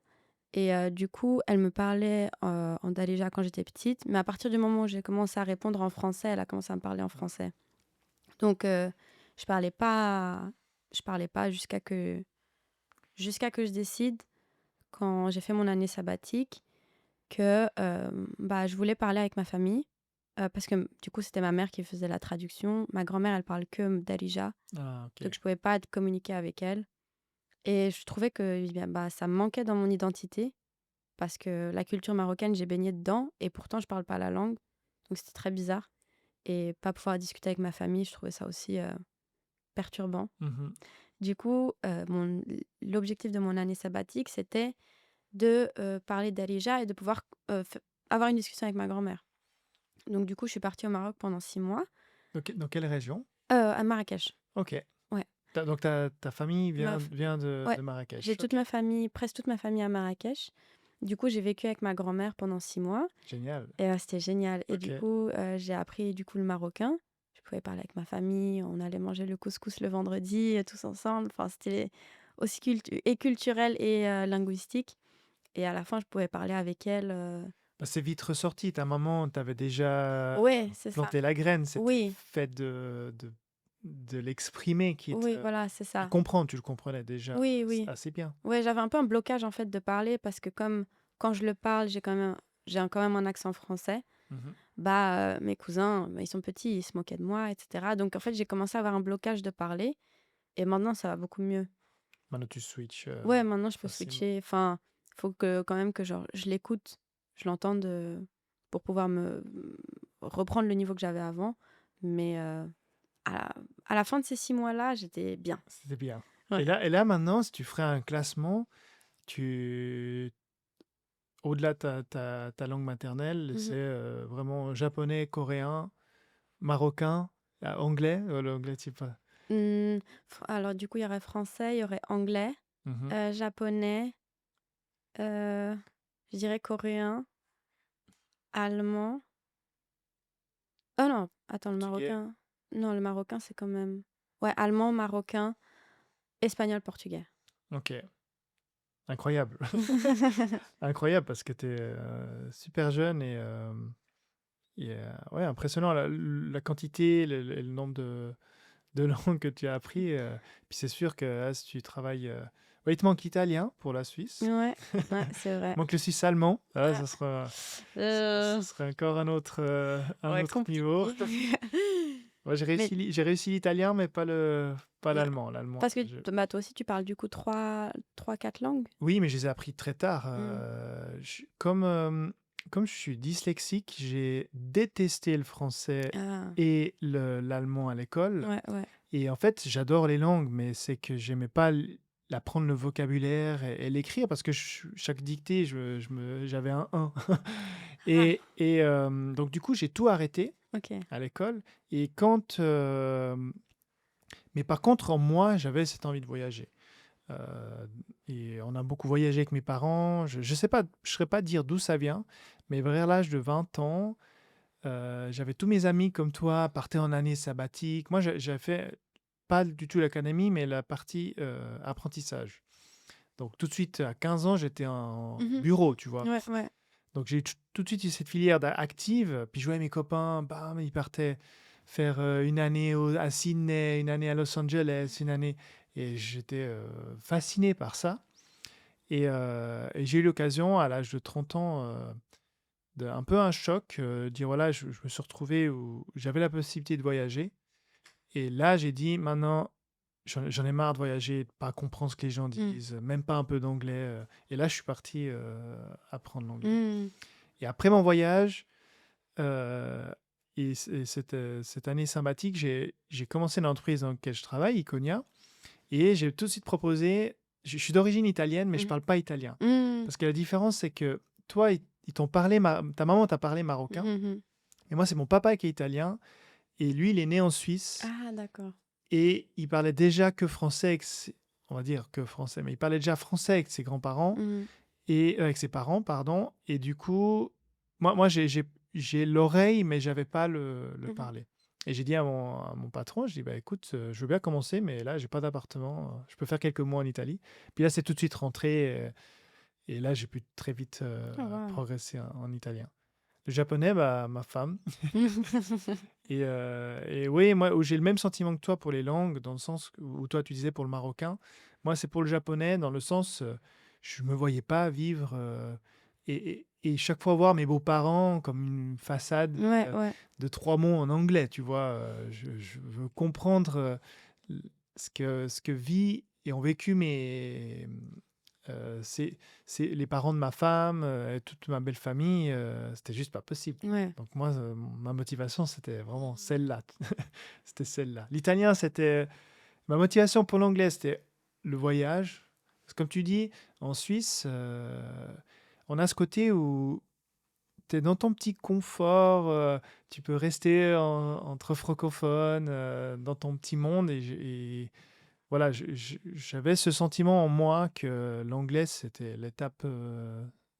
Speaker 1: et du coup, elle me parlait, en Darija quand j'étais petite, mais à partir du moment où j'ai commencé à répondre en français, elle a commencé à me parler en français. Donc je parlais pas jusqu'à que je décide, quand j'ai fait mon année sabbatique, que, bah, je voulais parler avec ma famille, parce que, du coup, c'était ma mère qui faisait la traduction. Ma grand-mère, elle parle que Darija,
Speaker 2: ah, ok.
Speaker 1: donc je pouvais pas communiquer avec elle et je trouvais que, eh bien, bah, ça me manquait dans mon identité parce que la culture marocaine, j'ai baigné dedans et pourtant je parle pas la langue, donc c'était très bizarre et pas pouvoir discuter avec ma famille, je trouvais ça aussi, perturbant.
Speaker 2: Mhm.
Speaker 1: Du coup, l'objectif de mon année sabbatique, c'était de, parler Darija et de pouvoir, avoir une discussion avec ma grand-mère. Donc du coup, je suis partie au Maroc pendant 6 mois,
Speaker 2: Dans quelle région?
Speaker 1: à Marrakech.
Speaker 2: Ok.
Speaker 1: Ouais.
Speaker 2: Donc ta famille
Speaker 1: Ma
Speaker 2: vient,
Speaker 1: f
Speaker 2: vient
Speaker 1: ouais,
Speaker 2: de
Speaker 1: j'ai
Speaker 2: Marrakech.
Speaker 1: toute
Speaker 2: Ok.
Speaker 1: ma famille presque toute ma famille à Marrakech Du coup, j'ai vécu avec ma grand-mère pendant 6 mois
Speaker 2: Génial.
Speaker 1: et c'était génial. Et du
Speaker 2: OK.
Speaker 1: coup, j'ai appris du coup le marocain. Je pouvais parler avec ma famille, on allait manger le couscous le vendredi, tous ensemble. Enfin, c'était aussi culturel et linguistique. Et à la fin, je pouvais parler avec elle.
Speaker 2: Bah, c'est vite ressorti. Ta maman t'avait déjà
Speaker 1: Ouais, c'est ça.
Speaker 2: planté la graine. C'était le
Speaker 1: Oui,
Speaker 2: fait de l'exprimer qui
Speaker 1: oui,
Speaker 2: te
Speaker 1: voilà, c'est
Speaker 2: et
Speaker 1: ça.
Speaker 2: comprendre, tu le comprenais déjà
Speaker 1: Oui, oui.
Speaker 2: assez bien.
Speaker 1: Ouais, j'avais un peu un blocage en fait de parler parce que comme quand je le parle, quand même un accent français.
Speaker 2: Mmh.
Speaker 1: Bah, mes cousins, bah, ils sont petits, ils se moquaient de moi, et cetera. Donc en fait, j'ai commencé à avoir un blocage de parler et maintenant ça va beaucoup mieux.
Speaker 2: Maintenant tu switches,
Speaker 1: Ouais, maintenant je peux
Speaker 2: facilement.
Speaker 1: switcher. Enfin, faut que quand même que genre je l'écoute, je l'entende, pour pouvoir reprendre le niveau que j'avais avant. Mais à la à la fin de ces 6 mois-là, j'étais bien.
Speaker 2: C'était bien.
Speaker 1: Ouais.
Speaker 2: Et là maintenant, si tu ferais un classement, tu au-delà de ta langue maternelle,
Speaker 1: Mmh
Speaker 2: c'est,
Speaker 1: mh.
Speaker 2: vraiment japonais, coréen, marocain, anglais? L'anglais tu pas
Speaker 1: Mmh, alors du coup, il y aurait français, il y aurait anglais,
Speaker 2: mmh
Speaker 1: japonais, heu, je dirais coréen, allemand. Oh non, attends, le
Speaker 2: Portugais?
Speaker 1: marocain. Non, le marocain, c'est quand même. Ouais, allemand, marocain, espagnol, portugais.
Speaker 2: OK. Incroyable. Incroyable parce que tu es, super jeune ouais, impressionnant la quantité, le nombre de langues que tu as appris, puis c'est sûr que, si tu travailles, ouais, il te manque l'italien pour la Suisse.
Speaker 1: Ouais, ouais, c'est vrai.
Speaker 2: Il manque le suisse allemand. Ah,
Speaker 1: Ouais.
Speaker 2: ça
Speaker 1: Euh,
Speaker 2: serait encore un
Speaker 1: ouais,
Speaker 2: autre niveau.
Speaker 1: compliqué.
Speaker 2: Ouais,
Speaker 1: Mais
Speaker 2: j'ai réussi l'italien, mais pas
Speaker 1: ouais,
Speaker 2: l'allemand. L'allemand,
Speaker 1: parce que bah, toi aussi, tu parles du coup trois, quatre langues.
Speaker 2: oui, mais je les ai appris très tard.
Speaker 1: Hmm.
Speaker 2: Comme je suis dyslexique, j'ai détesté le français
Speaker 1: Ah,
Speaker 2: et l'allemand à l'école.
Speaker 1: ouais, ouais.
Speaker 2: Et en fait, j'adore les langues, mais c'est que j'aimais pas apprendre le vocabulaire et l'écrire parce que chaque dictée, j'avais un 1.
Speaker 1: Ah,
Speaker 2: Donc, du coup, j'ai tout arrêté
Speaker 1: ok.
Speaker 2: à l'école. Et mais par contre, en moi, j'avais cette envie de voyager. Euh, et on a beaucoup voyagé avec mes parents. Je sais pas, je ne saurais pas dire d'où ça vient, mais vers l'âge de 20 ans, j'avais tous mes amis comme toi partaient en année sabbatique. Moi, j'avais fait pas du tout l'académie, mais la partie apprentissage. Donc tout de suite, à 15 ans, j'étais en
Speaker 1: Mhm.
Speaker 2: bureau, tu vois.
Speaker 1: Ouais, ouais.
Speaker 2: Donc j'ai tout de suite eu cette filière active. Puis je voyais mes copains, bam, ils partaient faire une année à Sydney, une année à Los Angeles, une année. Et j'étais fasciné par ça. Et j'ai eu l'occasion, à l'âge de 30 ans, un peu un choc, dire voilà, je me suis retrouvé où j'avais la possibilité de voyager. Et là, j'ai dit maintenant, j'en ai marre de voyager, de pas comprendre ce que les gens
Speaker 1: Hmm.
Speaker 2: disent, même pas un peu d'anglais. Et là, je suis parti apprendre l'anglais.
Speaker 1: Hmm.
Speaker 2: Et après mon voyage, euh, et cette année sabbatique, j'ai commencé l'entreprise dans laquelle je travaille, Iconia, et j'ai tout de suite proposé, je suis d'origine italienne, mais je
Speaker 1: Mhm.
Speaker 2: parle pas italien.
Speaker 1: Hmm.
Speaker 2: Parce que la différence, c'est que toi, ils t'ont parlé, ta maman t'a parlé marocain,
Speaker 1: Mhm.
Speaker 2: et moi, c'est mon papa qui est italien, et lui, il est né en Suisse,
Speaker 1: Ah, d'accord.
Speaker 2: et il parlait déjà que français, on va dire que français, mais il parlait déjà français avec ses grands-parents,
Speaker 1: Mhm.
Speaker 2: et avec ses parents, pardon, et du coup, moi j'ai l'oreille, mais j'avais pas le
Speaker 1: Mhm.
Speaker 2: parler. Et j'ai dit à mon patron, je dis, bah écoute, je veux bien commencer, mais là, j'ai pas d'appartement, je peux faire quelques mois en Italie. Puis là, c'est tout de suite rentré, et là, j'ai pu très vite
Speaker 1: Oh, wow.
Speaker 2: progresser en italien. Le japonais, bah, ma femme. Et oui, moi, j'ai le même sentiment que toi pour les langues, dans le sens où toi, tu disais pour le marocain. Moi, c'est pour le japonais, dans le sens, je me voyais pas vivre et chaque fois voir mes beaux-parents comme une façade
Speaker 1: Ouais, ouais.
Speaker 2: de 3 mots en anglais, tu vois. Je veux comprendre l- ce que vit et ont vécu c'est les parents de ma femme, et toute ma belle famille, c'était juste pas possible.
Speaker 1: Ouais.
Speaker 2: Donc moi, ma motivation, c'était vraiment celle-là. C'était celle-là. L'italien, c'était ma motivation pour l'anglais, c'était le voyage. Parce que comme tu dis, en Suisse, on a ce côté où tu es dans ton petit confort, tu peux rester entre francophones, dans ton petit monde et voilà, j'avais ce sentiment en moi que l'anglais, c'était l'étape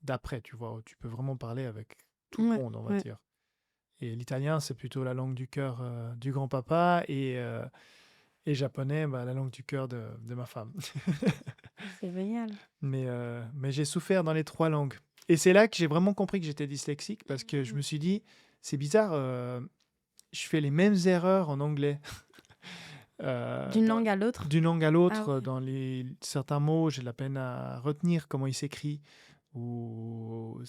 Speaker 2: d'après, tu vois, où tu peux vraiment parler avec tout le
Speaker 1: Ouais,
Speaker 2: monde, on va
Speaker 1: ouais.
Speaker 2: dire. Et l'italien, c'est plutôt la langue du cœur du grand-papa et japonais, bah, la langue du cœur de ma femme.
Speaker 1: C'est génial.
Speaker 2: Mais j'ai souffert dans les trois langues. Et c'est là que j'ai vraiment compris que j'étais dyslexique parce que je
Speaker 1: Mmh.
Speaker 2: me suis dit, c'est bizarre, je fais les mêmes erreurs en anglais.
Speaker 1: D'une
Speaker 2: Dans-
Speaker 1: langue à l'autre?
Speaker 2: d'une langue à
Speaker 1: Ah
Speaker 2: l'autre,
Speaker 1: ouais.
Speaker 2: dans certains mots, j'ai de la peine à retenir comment ils s'écrit. Ou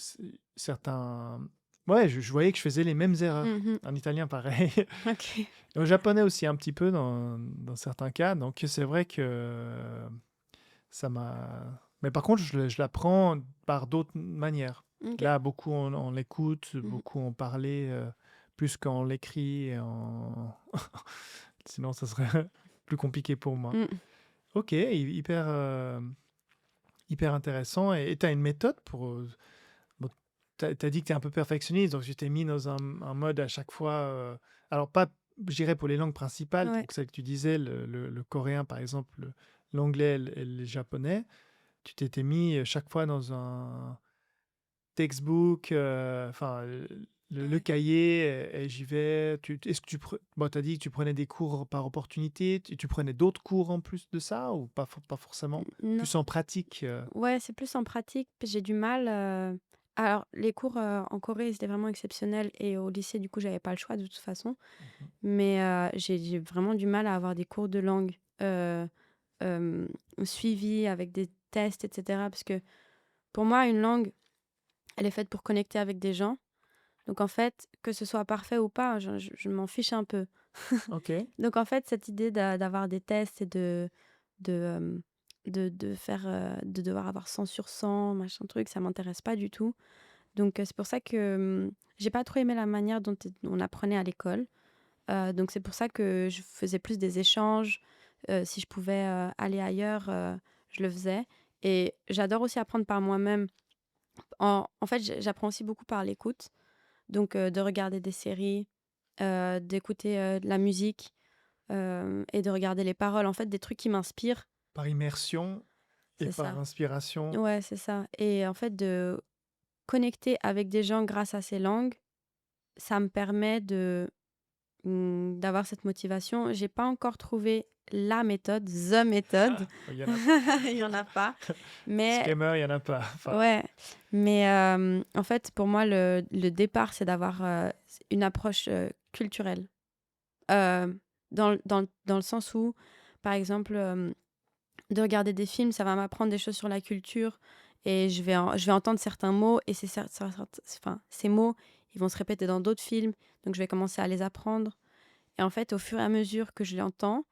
Speaker 2: certains. Ouais, je voyais que je faisais les mêmes erreurs.
Speaker 1: Mmh.
Speaker 2: En italien, pareil.
Speaker 1: OK.
Speaker 2: Et au japonais aussi, un petit peu dans certains cas. Donc, c'est vrai que ça m'a. Mais par contre, je l'apprends par d'autres manières.
Speaker 1: OK.
Speaker 2: Là, beaucoup on l'écoute,
Speaker 1: Mmh.
Speaker 2: beaucoup on parlait, plus qu'en l'écrit. Sinon, ça serait plus compliqué pour moi.
Speaker 1: Mmh.
Speaker 2: Ok, hyper intéressant. Et tu as une méthode pour. Bon, tu as dit que tu es un peu perfectionniste, donc tu t'es mis dans un mode à chaque fois. Alors, pas, je dirais, pour les langues principales,
Speaker 1: Ouais.
Speaker 2: donc celle que tu disais, le coréen par exemple, l'anglais et le japonais. Tu t'étais mis chaque fois dans un textbook, enfin, le
Speaker 1: Ouais.
Speaker 2: cahier, et j'y vais. Est-ce que bon, tu as dit que tu prenais des cours par opportunité. Tu prenais d'autres cours en plus de ça ou pas forcément?
Speaker 1: Non.
Speaker 2: Plus en pratique.
Speaker 1: Ouais, c'est plus en pratique. J'ai du mal, alors les cours, en Corée, c'était vraiment exceptionnel et au lycée, du coup, j'avais pas le choix de toute façon.
Speaker 2: Mhm.
Speaker 1: Mais, j'ai vraiment du mal à avoir des cours de langue, hem, suivis avec des tests et cetera. Parce que pour moi, une langue, elle est faite pour connecter avec des gens. Donc en fait, que ce soit parfait ou pas, je m'en fiche un peu.
Speaker 2: Ok.
Speaker 1: Donc en fait, cette idée d'avoir des tests et de, de faire, de devoir avoir 100 sur 100 machin truc, ça m'intéresse pas du tout. Donc c'est pour ça que, j'ai pas trop aimé la manière dont on apprenait à l'école. Donc c'est pour ça que je faisais plus des échanges. Si je pouvais, aller ailleurs, je le faisais et j'adore aussi apprendre par moi-même. En fait, j'apprends aussi beaucoup par l'écoute. Donc de regarder des séries, d'écouter, de la musique, et de regarder les paroles. En fait, des trucs qui m'inspirent,
Speaker 2: Par immersion et
Speaker 1: c'est
Speaker 2: par
Speaker 1: ça.
Speaker 2: inspiration.
Speaker 1: Ouais, c'est ça et en fait, de connecter avec des gens grâce à ces langues, ça me permet d'avoir cette motivation. J'ai pas encore trouvé la méthode, the méthode.
Speaker 2: Il y en a
Speaker 1: Il y en a pas, mais
Speaker 2: Scammer, il y en a pas. Enfin,
Speaker 1: ouais, mais en fait, pour moi, le départ, c'est d'avoir, une approche, culturelle. Dans le sens où, par exemple, de regarder des films, ça va m'apprendre des choses sur la culture et je vais entendre certains mots et enfin, ces mots, ils vont se répéter dans d'autres films, donc je vais commencer à les apprendre et en fait, au fur et à mesure que je l'entends,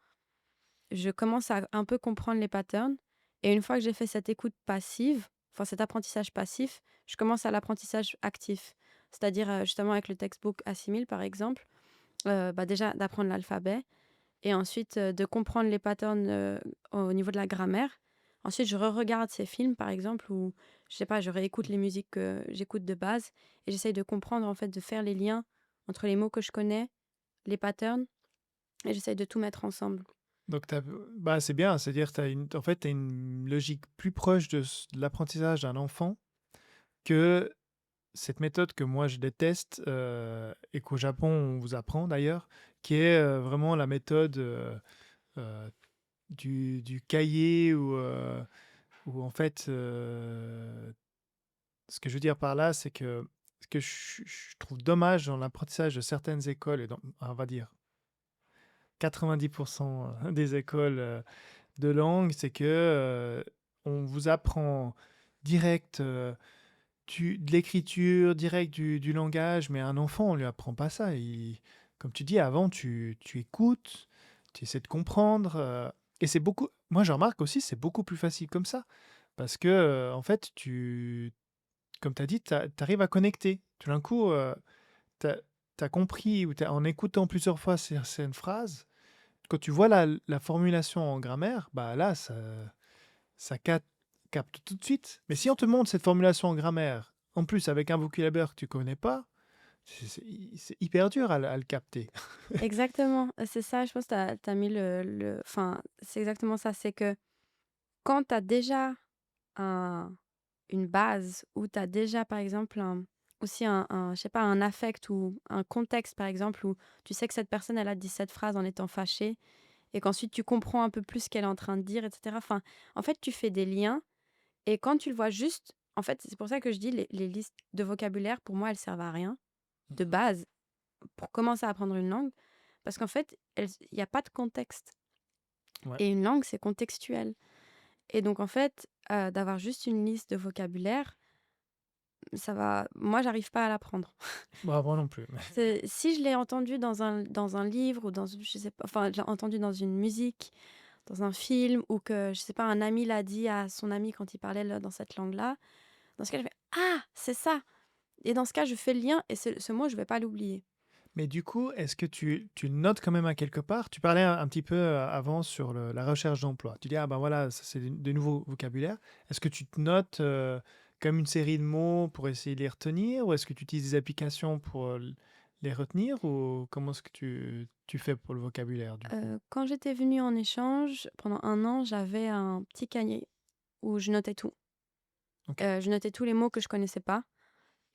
Speaker 1: je commence à un peu comprendre les patterns et une fois que j'ai fait cette écoute passive, enfin cet apprentissage passif, je commence à l'apprentissage actif. C'est-à-dire, justement avec le textbook Assimil, par exemple, bah, déjà d'apprendre l'alphabet et ensuite, de comprendre les patterns, au niveau de la grammaire. Ensuite, je regarde ces films, par exemple, ou je sais pas, je réécoute les musiques que j'écoute de base et j'essaye de comprendre, en fait, de faire les liens entre les mots que je connais, les patterns et j'essaye de tout mettre ensemble.
Speaker 2: donc, bah, c'est bien. C'est-à-dire en fait, tu as une logique plus proche de l'apprentissage d'un enfant que cette méthode que moi je déteste et qu'au Japon on vous apprend d'ailleurs, qui est vraiment la méthode euh, du cahier où en fait, ce que je veux dire par là, c'est que ce que je trouve dommage dans l'apprentissage de certaines écoles, et on va dire 90% des écoles de langue, c'est que on vous apprend direct de l'écriture, direct du langage, mais un enfant, on lui apprend pas ça. Comme tu dis, avant, tu écoutes, tu essaies de comprendre, et c'est beaucoup. Moi, je remarque aussi, c'est beaucoup plus facile comme ça, parce que en fait, comme tu as dit, tu arrives à connecter. Tout d'un coup, tu as compris, ou en écoutant plusieurs fois certaines phrases, quand tu vois la formulation en grammaire, bah là, ça capte tout de suite. Mais
Speaker 1: C'est
Speaker 2: si on te
Speaker 1: ça.
Speaker 2: montre cette formulation en grammaire, en plus avec un vocabulaire que tu connais pas, c'est hyper dur à le capter.
Speaker 1: Exactement, c'est ça, je pense que tu as mis le enfin, c'est exactement ça. C'est que quand tu as déjà un une base où tu as déjà, par exemple, aussi je sais pas, un affect ou un contexte, par exemple, où tu sais que cette personne, elle a dit cette phrase en étant fâchée et qu'ensuite tu comprends un peu plus ce qu'elle est en train de dire, etc. Enfin, en fait, tu fais des liens et quand tu le vois juste, en fait, c'est pour ça que je dis les listes de vocabulaire, pour moi, elles servent à rien de
Speaker 2: Mhm.
Speaker 1: base pour commencer à apprendre une langue parce qu'en fait, il n'y a pas de contexte.
Speaker 2: Ouais.
Speaker 1: Et une langue, c'est contextuel. Et donc, en fait, d'avoir juste une liste de vocabulaire, ça va. Moi, j'arrive pas à l'apprendre.
Speaker 2: Bah, moi non plus.
Speaker 1: Si je l'ai entendu dans un livre ou je sais pas, enfin, je l'ai entendu dans une musique, dans un film, ou que, je sais pas, un ami l'a dit à son ami quand il parlait dans cette langue-là, dans ce cas, je fais ah, c'est ça. Et dans ce cas, je fais le lien et ce mot, je vais pas l'oublier.
Speaker 2: Mais du coup, est-ce que tu le notes quand même à quelque part? Tu parlais un petit peu avant sur la recherche d'emploi. Tu dis, ah ben voilà, ça, c'est des nouveaux vocabulaires. Est-ce que tu te notes comme une série de mots pour essayer de les retenir? Ou est-ce que tu utilises des applications pour les retenir? Ou comment est-ce que tu fais pour le vocabulaire du coup?
Speaker 1: Quand j'étais venue en échange, pendant 1 an, j'avais un petit cahier où je notais tout.
Speaker 2: Ok.
Speaker 1: Je notais tous les mots que je connaissais pas.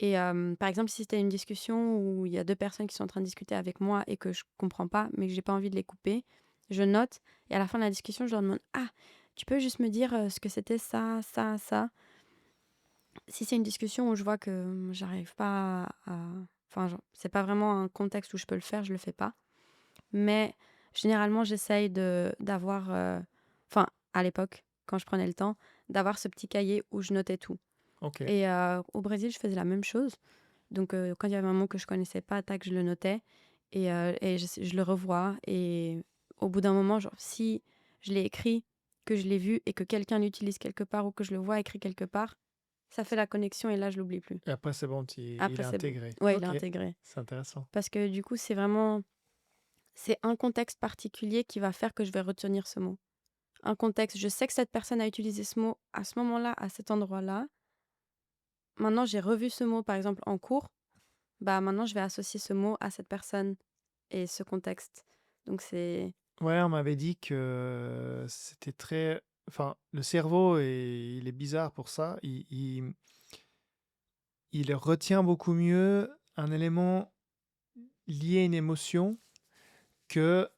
Speaker 1: Et par exemple, si c'était une discussion où il y a 2 personnes qui sont en train de discuter avec moi et que je comprends pas, mais que j'ai pas envie de les couper, je note et à la fin de la discussion, je leur demande: «Ah, tu peux juste me dire, ce que c'était ça, ça, ça?» Si c'est une discussion où je vois que, j'arrive pas enfin, genre, c'est pas vraiment un contexte où je peux le faire, je le fais pas. Mais généralement, j'essaye d'avoir, enfin, à l'époque, quand je prenais le temps, d'avoir ce petit cahier où je notais tout.
Speaker 2: Ok.
Speaker 1: Et au Brésil, je faisais la même chose. Donc, quand il y avait un mot que je connaissais pas, tac, je le notais et je le revois et au bout d'un moment, genre, si je l'ai écrit, que je l'ai vu et que quelqu'un l'utilise quelque part ou que je le vois écrit quelque part, ça fait la connexion et là, je l'oublie plus.
Speaker 2: Et après, c'est bon, il
Speaker 1: Après,
Speaker 2: est
Speaker 1: c'est bon.
Speaker 2: intégré.
Speaker 1: Ouais, il est
Speaker 2: Ok,
Speaker 1: intégré.
Speaker 2: c'est intéressant.
Speaker 1: Parce que du coup, c'est un contexte particulier qui va faire que je vais retenir ce mot. Un contexte, je sais que cette personne a utilisé ce mot à ce moment-là, à cet endroit-là. Maintenant, j'ai revu ce mot, par exemple, en cours. Bah, maintenant, je vais associer ce mot à cette personne et ce contexte. Donc c'est
Speaker 2: Ouais, on m'avait dit que c'était très... Enfin, le cerveau, il est bizarre pour ça. Il retient beaucoup mieux un élément lié à une émotion que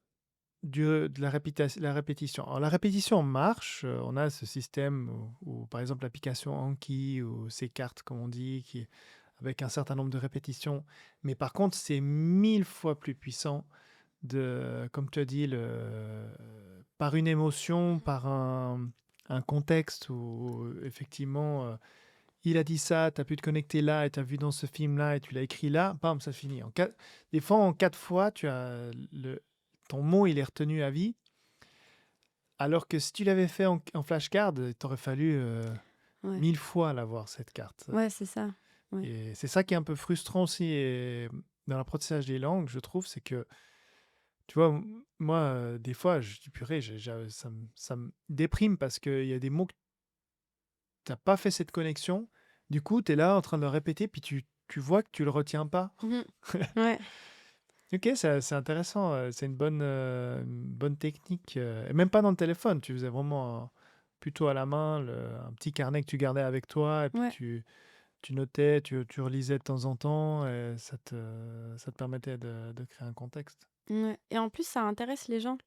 Speaker 2: de la répétition. Alors, la répétition marche. On a ce système où, par exemple, l'application Anki ou ces cartes, comme on dit, avec un certain nombre de répétitions. Mais par contre, c'est 1000 fois plus puissant comme tu as dit, par une émotion, par un contexte où effectivement, il a dit ça, tu as pu te connecter là, et tu as vu dans ce film-là, et tu l'as écrit là, bam, ça finit. Des fois, en 4 fois, ton mot, il est retenu à vie, alors que si tu l'avais fait en flashcard, il t'aurait fallu
Speaker 1: ouais.
Speaker 2: 1000 fois l'avoir, cette carte.
Speaker 1: Ouais, c'est ça. Ouais.
Speaker 2: Et c'est ça qui est un peu frustrant aussi dans l'apprentissage des langues, je trouve, c'est que tu vois, moi, des fois, je dis purée, ça me déprime parce qu'il y a des mots que tu n'as pas fait cette connexion. Du coup, tu es là en train de le répéter, puis tu vois que tu le retiens pas.
Speaker 1: Mmh. Ouais.
Speaker 2: Ok, c'est intéressant. C'est une bonne technique. Et même pas dans le téléphone. Tu faisais vraiment plutôt à la main, un petit carnet que tu gardais avec toi, et puis
Speaker 1: Ouais.
Speaker 2: tu notais, tu relisais de temps en temps, et ça te permettait de créer un contexte.
Speaker 1: Ouais et en plus, ça intéresse les gens.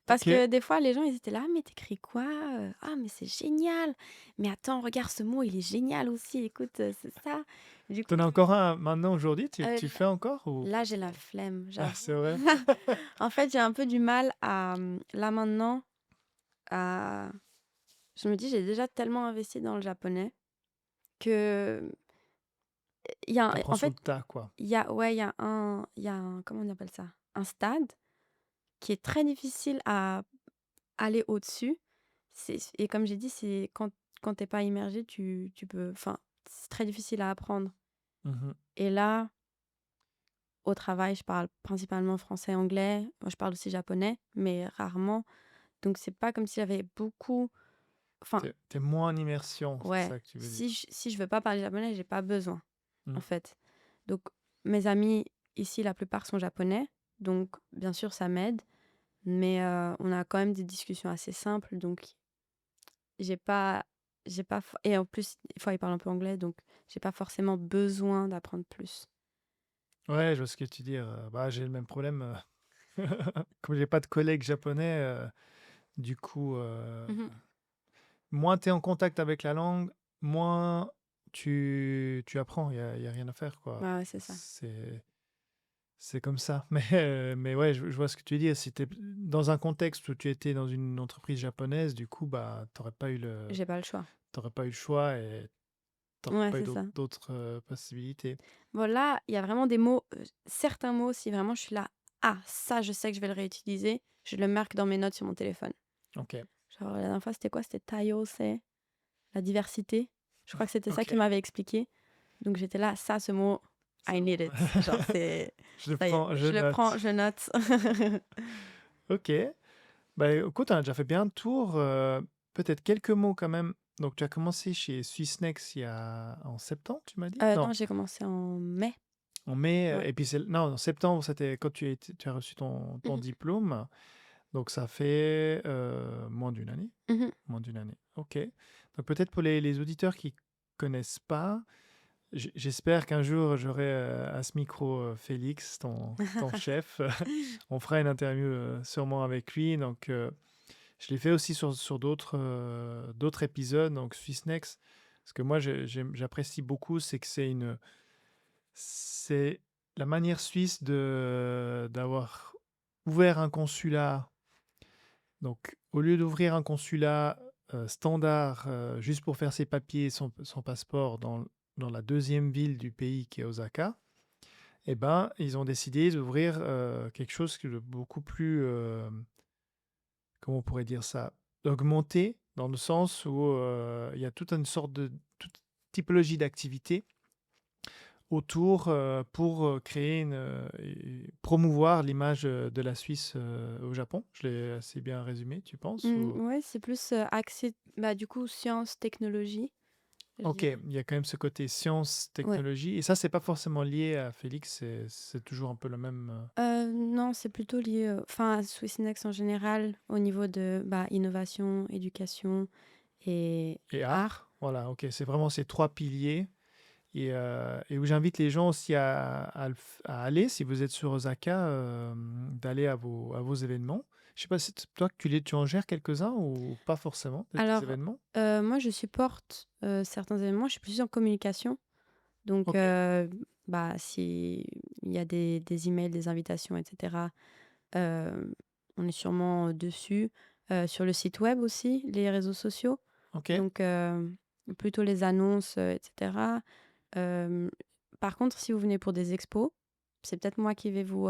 Speaker 1: Parce
Speaker 2: Ok.
Speaker 1: que des fois, les gens, ils étaient là: «Ah mais t'écris quoi? Ah mais c'est génial! Mais attends, regarde ce mot, il est génial aussi, écoute, c'est ça». Du coup,
Speaker 2: T'en as encore un maintenant aujourd'hui? Tu,
Speaker 1: heu,
Speaker 2: tu fais encore ou...
Speaker 1: là, j'ai la flemme,
Speaker 2: Ah,
Speaker 1: j'avoue.
Speaker 2: c'est vrai?
Speaker 1: En fait, j'ai un peu du mal à, là, maintenant, à je me dis: «J'ai déjà tellement investi dans le japonais que» il y a
Speaker 2: T'apprends
Speaker 1: en
Speaker 2: sur
Speaker 1: fait,
Speaker 2: le tas, quoi.
Speaker 1: il y a ouais, il y a un comment on appelle ça? Un stade qui est très difficile à aller au-dessus. Et comme j'ai dit, c'est quand tu pas immergé, tu peux enfin, c'est très difficile à apprendre.
Speaker 2: Mhm.
Speaker 1: Et là, au travail, je parle principalement français, anglais. Moi, je parle aussi japonais, mais rarement. Donc c'est pas comme si j'avais beaucoup enfin,
Speaker 2: T'es moins en immersion, c'est
Speaker 1: ouais,
Speaker 2: ça que tu veux
Speaker 1: si
Speaker 2: dire.
Speaker 1: je veux pas parler japonais, j'ai pas besoin, en
Speaker 2: Mm.
Speaker 1: fait. Donc mes amis ici, la plupart sont japonais, donc bien sûr, ça m'aide, mais on a quand même des discussions assez simples, donc j'ai pas j'ai pas et en plus, des fois, ils parlent un peu anglais, donc j'ai pas forcément besoin d'apprendre plus.
Speaker 2: Ouais, je vois ce que tu dis. Bah, j'ai le même problème. Comme j'ai pas de collègues japonais, du coup,
Speaker 1: Mmh.
Speaker 2: moins tu es en contact avec la langue, moins tu apprends. Il y a rien à faire, quoi.
Speaker 1: Ouais, ouais, c'est ça.
Speaker 2: C'est comme ça. Mais ouais, je vois ce que tu veux dire. Si tu es dans un contexte où tu étais dans une entreprise japonaise, du coup, bah,
Speaker 1: J'ai pas le choix.
Speaker 2: t'aurais pas eu le choix et t'aurais
Speaker 1: Ouais,
Speaker 2: pas eu
Speaker 1: c'est ça.
Speaker 2: d'autres possibilités.
Speaker 1: Bon là, il y a vraiment des mots, certains mots, si vraiment je suis là: «Ah, ça, je sais que je vais le réutiliser», je le marque dans mes notes sur mon téléphone.
Speaker 2: Ok,
Speaker 1: Genre, la dernière fois, c'était quoi? C'était Taiyose, la diversité. Je crois que c'était ça
Speaker 2: ok.
Speaker 1: qu'il m'avait expliqué. Donc j'étais là: «Ça, ce mot,
Speaker 2: C'est
Speaker 1: I
Speaker 2: bon.
Speaker 1: need it». Genre c'est
Speaker 2: Je le
Speaker 1: ça y est,
Speaker 2: prends, je
Speaker 1: je le prends,
Speaker 2: note.
Speaker 1: je note.
Speaker 2: Ok. Bah, écoute, on a déjà fait bien le tour. Peut-être quelques mots quand même. Donc, tu as commencé chez Swissnex en septembre, tu m'as dit?
Speaker 1: Non,
Speaker 2: Non,
Speaker 1: j'ai commencé en mai.
Speaker 2: en mai.
Speaker 1: Ouais.
Speaker 2: Et puis, non, en septembre, c'était quand tu as reçu ton
Speaker 1: Mmh.
Speaker 2: diplôme. Donc, ça fait moins d'une année.
Speaker 1: Mmh.
Speaker 2: Moins d'une année. Ok. Donc, peut-être pour les auditeurs qui connaissent pas, j'espère qu'un jour, j'aurai à ce micro Félix, ton chef. On fera une interview sûrement avec lui. Donc, je l'ai fait aussi sur d'autres épisodes, donc Swiss Next. Ce que moi, j'apprécie beaucoup, c'est que c'est la manière suisse d'avoir ouvert un consulat. Donc, au lieu d'ouvrir un consulat standard juste pour faire ses papiers et son passeport dans la deuxième ville du pays qui est Osaka, eh ben, ils ont décidé d'ouvrir quelque chose de beaucoup plus, comment on pourrait dire ça, augmenté dans le sens où il y a toute une sorte de toute typologie d'activité autour pour créer et promouvoir l'image de la Suisse au Japon. Je l'ai assez bien résumé, tu penses
Speaker 1: Ouais, c'est plus, axé, bah, du coup, sciences, technologie, je
Speaker 2: Ok,
Speaker 1: dirais.
Speaker 2: il y a quand même ce côté science,
Speaker 1: Ouais.
Speaker 2: technologie, et ça, c'est pas forcément lié à Félix, c'est toujours un peu le même.
Speaker 1: Non, c'est plutôt lié, enfin, à Swissnex en général, au niveau de, bah, innovation, éducation et
Speaker 2: Et
Speaker 1: art.
Speaker 2: art, voilà, ok, c'est vraiment ces trois piliers. Et où j'invite les gens aussi à aller, si vous êtes sur Osaka, d'aller à vos événements. Je sais pas si toi, tu en gères quelques-uns ou pas forcément, de tes
Speaker 1: Alors,
Speaker 2: événements?
Speaker 1: moi, je supporte, certains événements. Je suis plus en communication. Donc,
Speaker 2: Ok,
Speaker 1: bah, s'il y a des emails, des invitations, et cetera, on est sûrement dessus. Sur le site web aussi, les réseaux sociaux.
Speaker 2: ok,
Speaker 1: Donc, plutôt les annonces, et cetera. Hem, Par contre, si vous venez pour des expos, c'est peut-être moi qui vais vous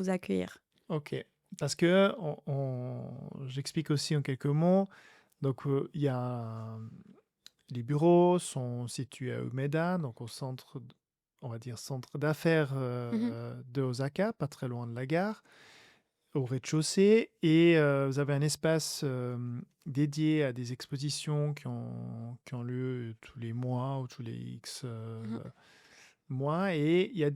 Speaker 1: accueillir.
Speaker 2: ok. Parce que j'explique aussi en quelques mots. Donc, les bureaux sont situés à Umeda, donc au centre, on va dire centre d'affaires
Speaker 1: Mmh.
Speaker 2: de Osaka, pas très loin de la gare, au rez-de-chaussée. Et vous avez un espace dédié à des expositions qui ont lieu tous les mois ou tous les X
Speaker 1: Mmh.
Speaker 2: mois. Et il y a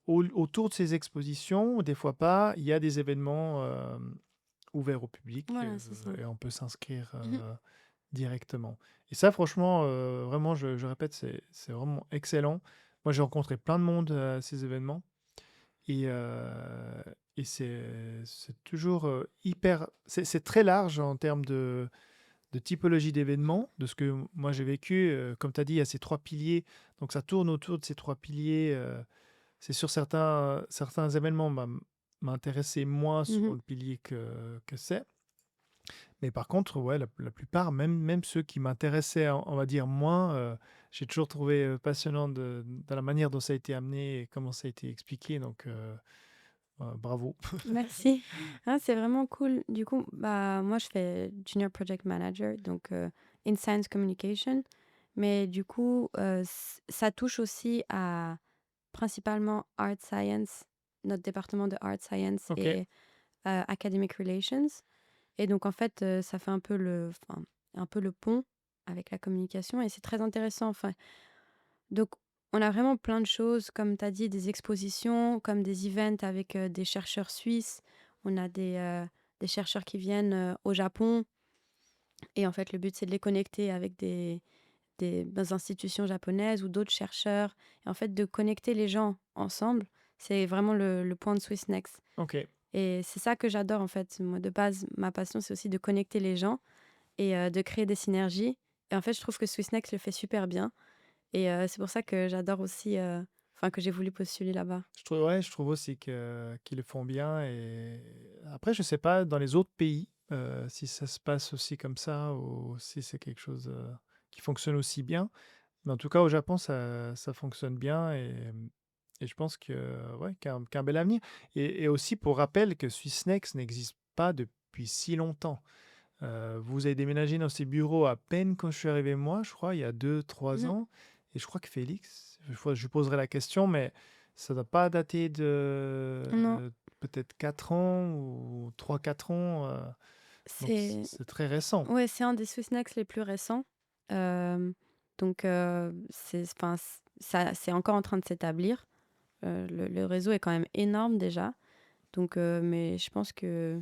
Speaker 2: autour de ces expositions, des fois pas, il y a des événements ouverts au public
Speaker 1: Voilà, c'est ça.
Speaker 2: et on peut s'inscrire
Speaker 1: Mmh.
Speaker 2: directement. Et ça, franchement, vraiment, je répète, c'est vraiment excellent. Moi, j'ai rencontré plein de monde à ces événements. Et c'est toujours hyper. C'est très large en termes de typologie d'événements, de ce que moi j'ai vécu. Comme tu as dit, il y a ces trois piliers. Donc ça tourne autour de ces trois piliers. C'est sûr, certains événements m'intéressaient moins sur
Speaker 1: Mmh.
Speaker 2: le pilier que c'est. Mais par contre, ouais, la plupart, même ceux qui m'intéressaient, on va dire, moins, j'ai toujours trouvé passionnant de la manière dont ça a été amené et comment ça a été expliqué. Donc, bravo.
Speaker 1: Merci. Ah, c'est vraiment cool. Du coup, bah, moi, je fais Junior Project Manager, donc in Science Communication. Mais du coup, ça touche aussi à principalement Art Science, notre département de Art Science
Speaker 2: Ok,
Speaker 1: et Academic Relations. Et donc, en fait, ça fait enfin, un peu le pont avec la communication et c'est très intéressant. Enfin, donc, on a vraiment plein de choses, comme tu as dit, des expositions, comme des events avec des chercheurs suisses. On a des chercheurs qui viennent au Japon. Et en fait, le but, c'est de les connecter avec des institutions japonaises ou d'autres chercheurs. Et en fait, de connecter les gens ensemble, c'est vraiment le point de Swiss Next.
Speaker 2: Ok.
Speaker 1: Et c'est ça que j'adore, en fait. Moi, de base, ma passion, c'est aussi de connecter les gens et de créer des synergies. Et en fait, je trouve que Swiss Next le fait super bien. Et c'est pour ça que j'adore aussi, enfin, que j'ai voulu postuler là-bas.
Speaker 2: Je trouve aussi qu'ils le font bien. Et après, je sais pas dans les autres pays si ça se passe aussi comme ça ou si c'est quelque chose qui fonctionne aussi bien. Mais en tout cas, au Japon, ça fonctionne bien et je pense ouais, qu'un bel avenir. Et aussi, pour rappel, que Swissnex n'existe pas depuis si longtemps. Vous avez déménagé dans ces bureaux à peine quand je suis arrivé, moi, je crois, il y a 2, 3
Speaker 1: Mhm.
Speaker 2: ans. Et je crois que Félix, je lui poserai la question, mais ça ne doit pas dater de
Speaker 1: Non,
Speaker 2: peut-être 4 ans ou 3, 4 ans. Donc,
Speaker 1: c'est
Speaker 2: c'est très récent.
Speaker 1: ouais, c'est un des Swiss Next les plus récents. Euh, donc, enfin, ça, c'est encore en train de s'établir. Le réseau est quand même énorme déjà. Donc, mais je pense que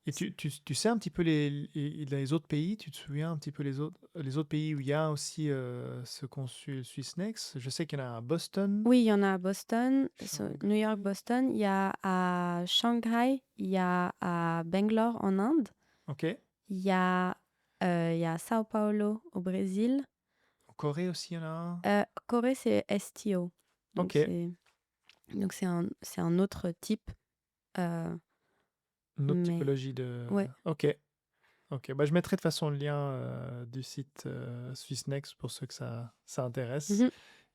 Speaker 2: Et tu sais un petit peu les autres pays, tu te souviens un petit peu les autres pays où il y a aussi ce consul Swissnex? Je sais qu'il y en a à Boston.
Speaker 1: oui, il y en a à Boston,
Speaker 2: Shanghai.
Speaker 1: New York, Boston. Il y a à Shanghai, il y a à Bangalore en Inde,
Speaker 2: Ok.
Speaker 1: il y a à Sao Paulo au Brésil.
Speaker 2: En Corée aussi, il y en a un.
Speaker 1: Corée, c'est STO. Donc,
Speaker 2: Ok.
Speaker 1: c'est un autre type. euh,
Speaker 2: Une autre
Speaker 1: mais
Speaker 2: typologie de.
Speaker 1: ouais.
Speaker 2: Ok. Ok. Bah, je mettrai de toute façon le lien du site Swissnex pour ceux que ça intéresse.
Speaker 1: Mhm.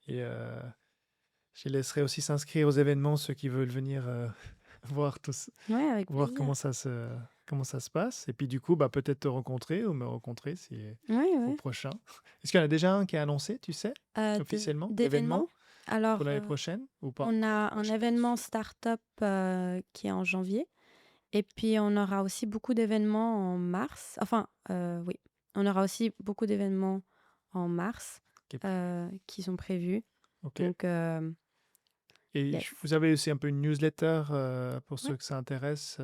Speaker 2: Et je les laisserai aussi s'inscrire aux événements, ceux qui veulent venir voir tous,
Speaker 1: Ouais, avec
Speaker 2: voir
Speaker 1: plaisir.
Speaker 2: comment ça se passe. Et puis du coup, bah, peut-être te rencontrer ou me rencontrer si,
Speaker 1: Ouais,
Speaker 2: au
Speaker 1: ouais.
Speaker 2: prochain. Est-ce qu'il y en a déjà un qui est annoncé, tu sais, officiellement,
Speaker 1: D'événements.
Speaker 2: d'événement pour
Speaker 1: Alors,
Speaker 2: l'année prochaine ou pas?
Speaker 1: on a un
Speaker 2: Prochaine.
Speaker 1: événement start-up qui est en janvier. Et puis, on aura aussi beaucoup d'événements en mars. Enfin, oui, on aura aussi beaucoup d'événements en mars
Speaker 2: Ok.
Speaker 1: qui sont prévus.
Speaker 2: Ok.
Speaker 1: Donc,
Speaker 2: Et
Speaker 1: yes.
Speaker 2: vous avez aussi un peu une newsletter pour
Speaker 1: Ouais,
Speaker 2: ceux que ça intéresse.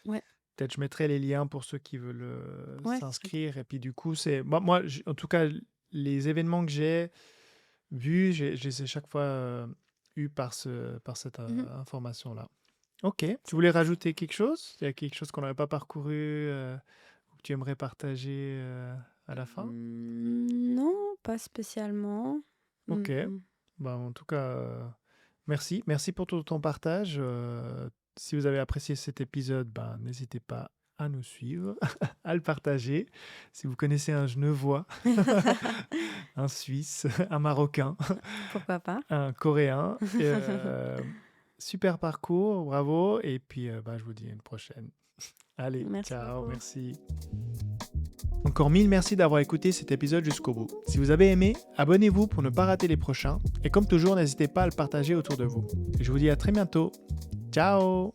Speaker 1: ouais,
Speaker 2: Peut-être je mettrai les liens pour ceux qui veulent
Speaker 1: ouais, ce serait bien.
Speaker 2: s'inscrire. Et puis du coup, c'est moi, en tout cas, les événements que j'ai vus, je les ai chaque fois eus par cette
Speaker 1: Mhm.
Speaker 2: information-là. Ok. Tu
Speaker 1: C'est
Speaker 2: voulais
Speaker 1: c'est ça.
Speaker 2: rajouter quelque chose? Il y a quelque chose qu'on n'avait pas parcouru ou que tu aimerais partager à la fin?
Speaker 1: Non, pas spécialement.
Speaker 2: Ok.
Speaker 1: Mm.
Speaker 2: Bah, en tout cas, merci. Merci pour tout ton partage. Si vous avez apprécié cet épisode, ben, n'hésitez pas à nous suivre, à le partager. Si vous connaissez un Genevois, un Suisse, un Marocain,
Speaker 1: Pourquoi pas?
Speaker 2: un Coréen, super parcours, bravo. Et puis, ben, je vous dis à une prochaine. Allez,
Speaker 1: Merci
Speaker 2: ciao,
Speaker 1: beaucoup.
Speaker 2: merci. Encore mille merci d'avoir écouté cet épisode jusqu'au bout. Si vous avez aimé, abonnez-vous pour ne pas rater les prochains. Et comme toujours, n'hésitez pas à le partager autour de vous. Et je vous dis à très bientôt. Ciao!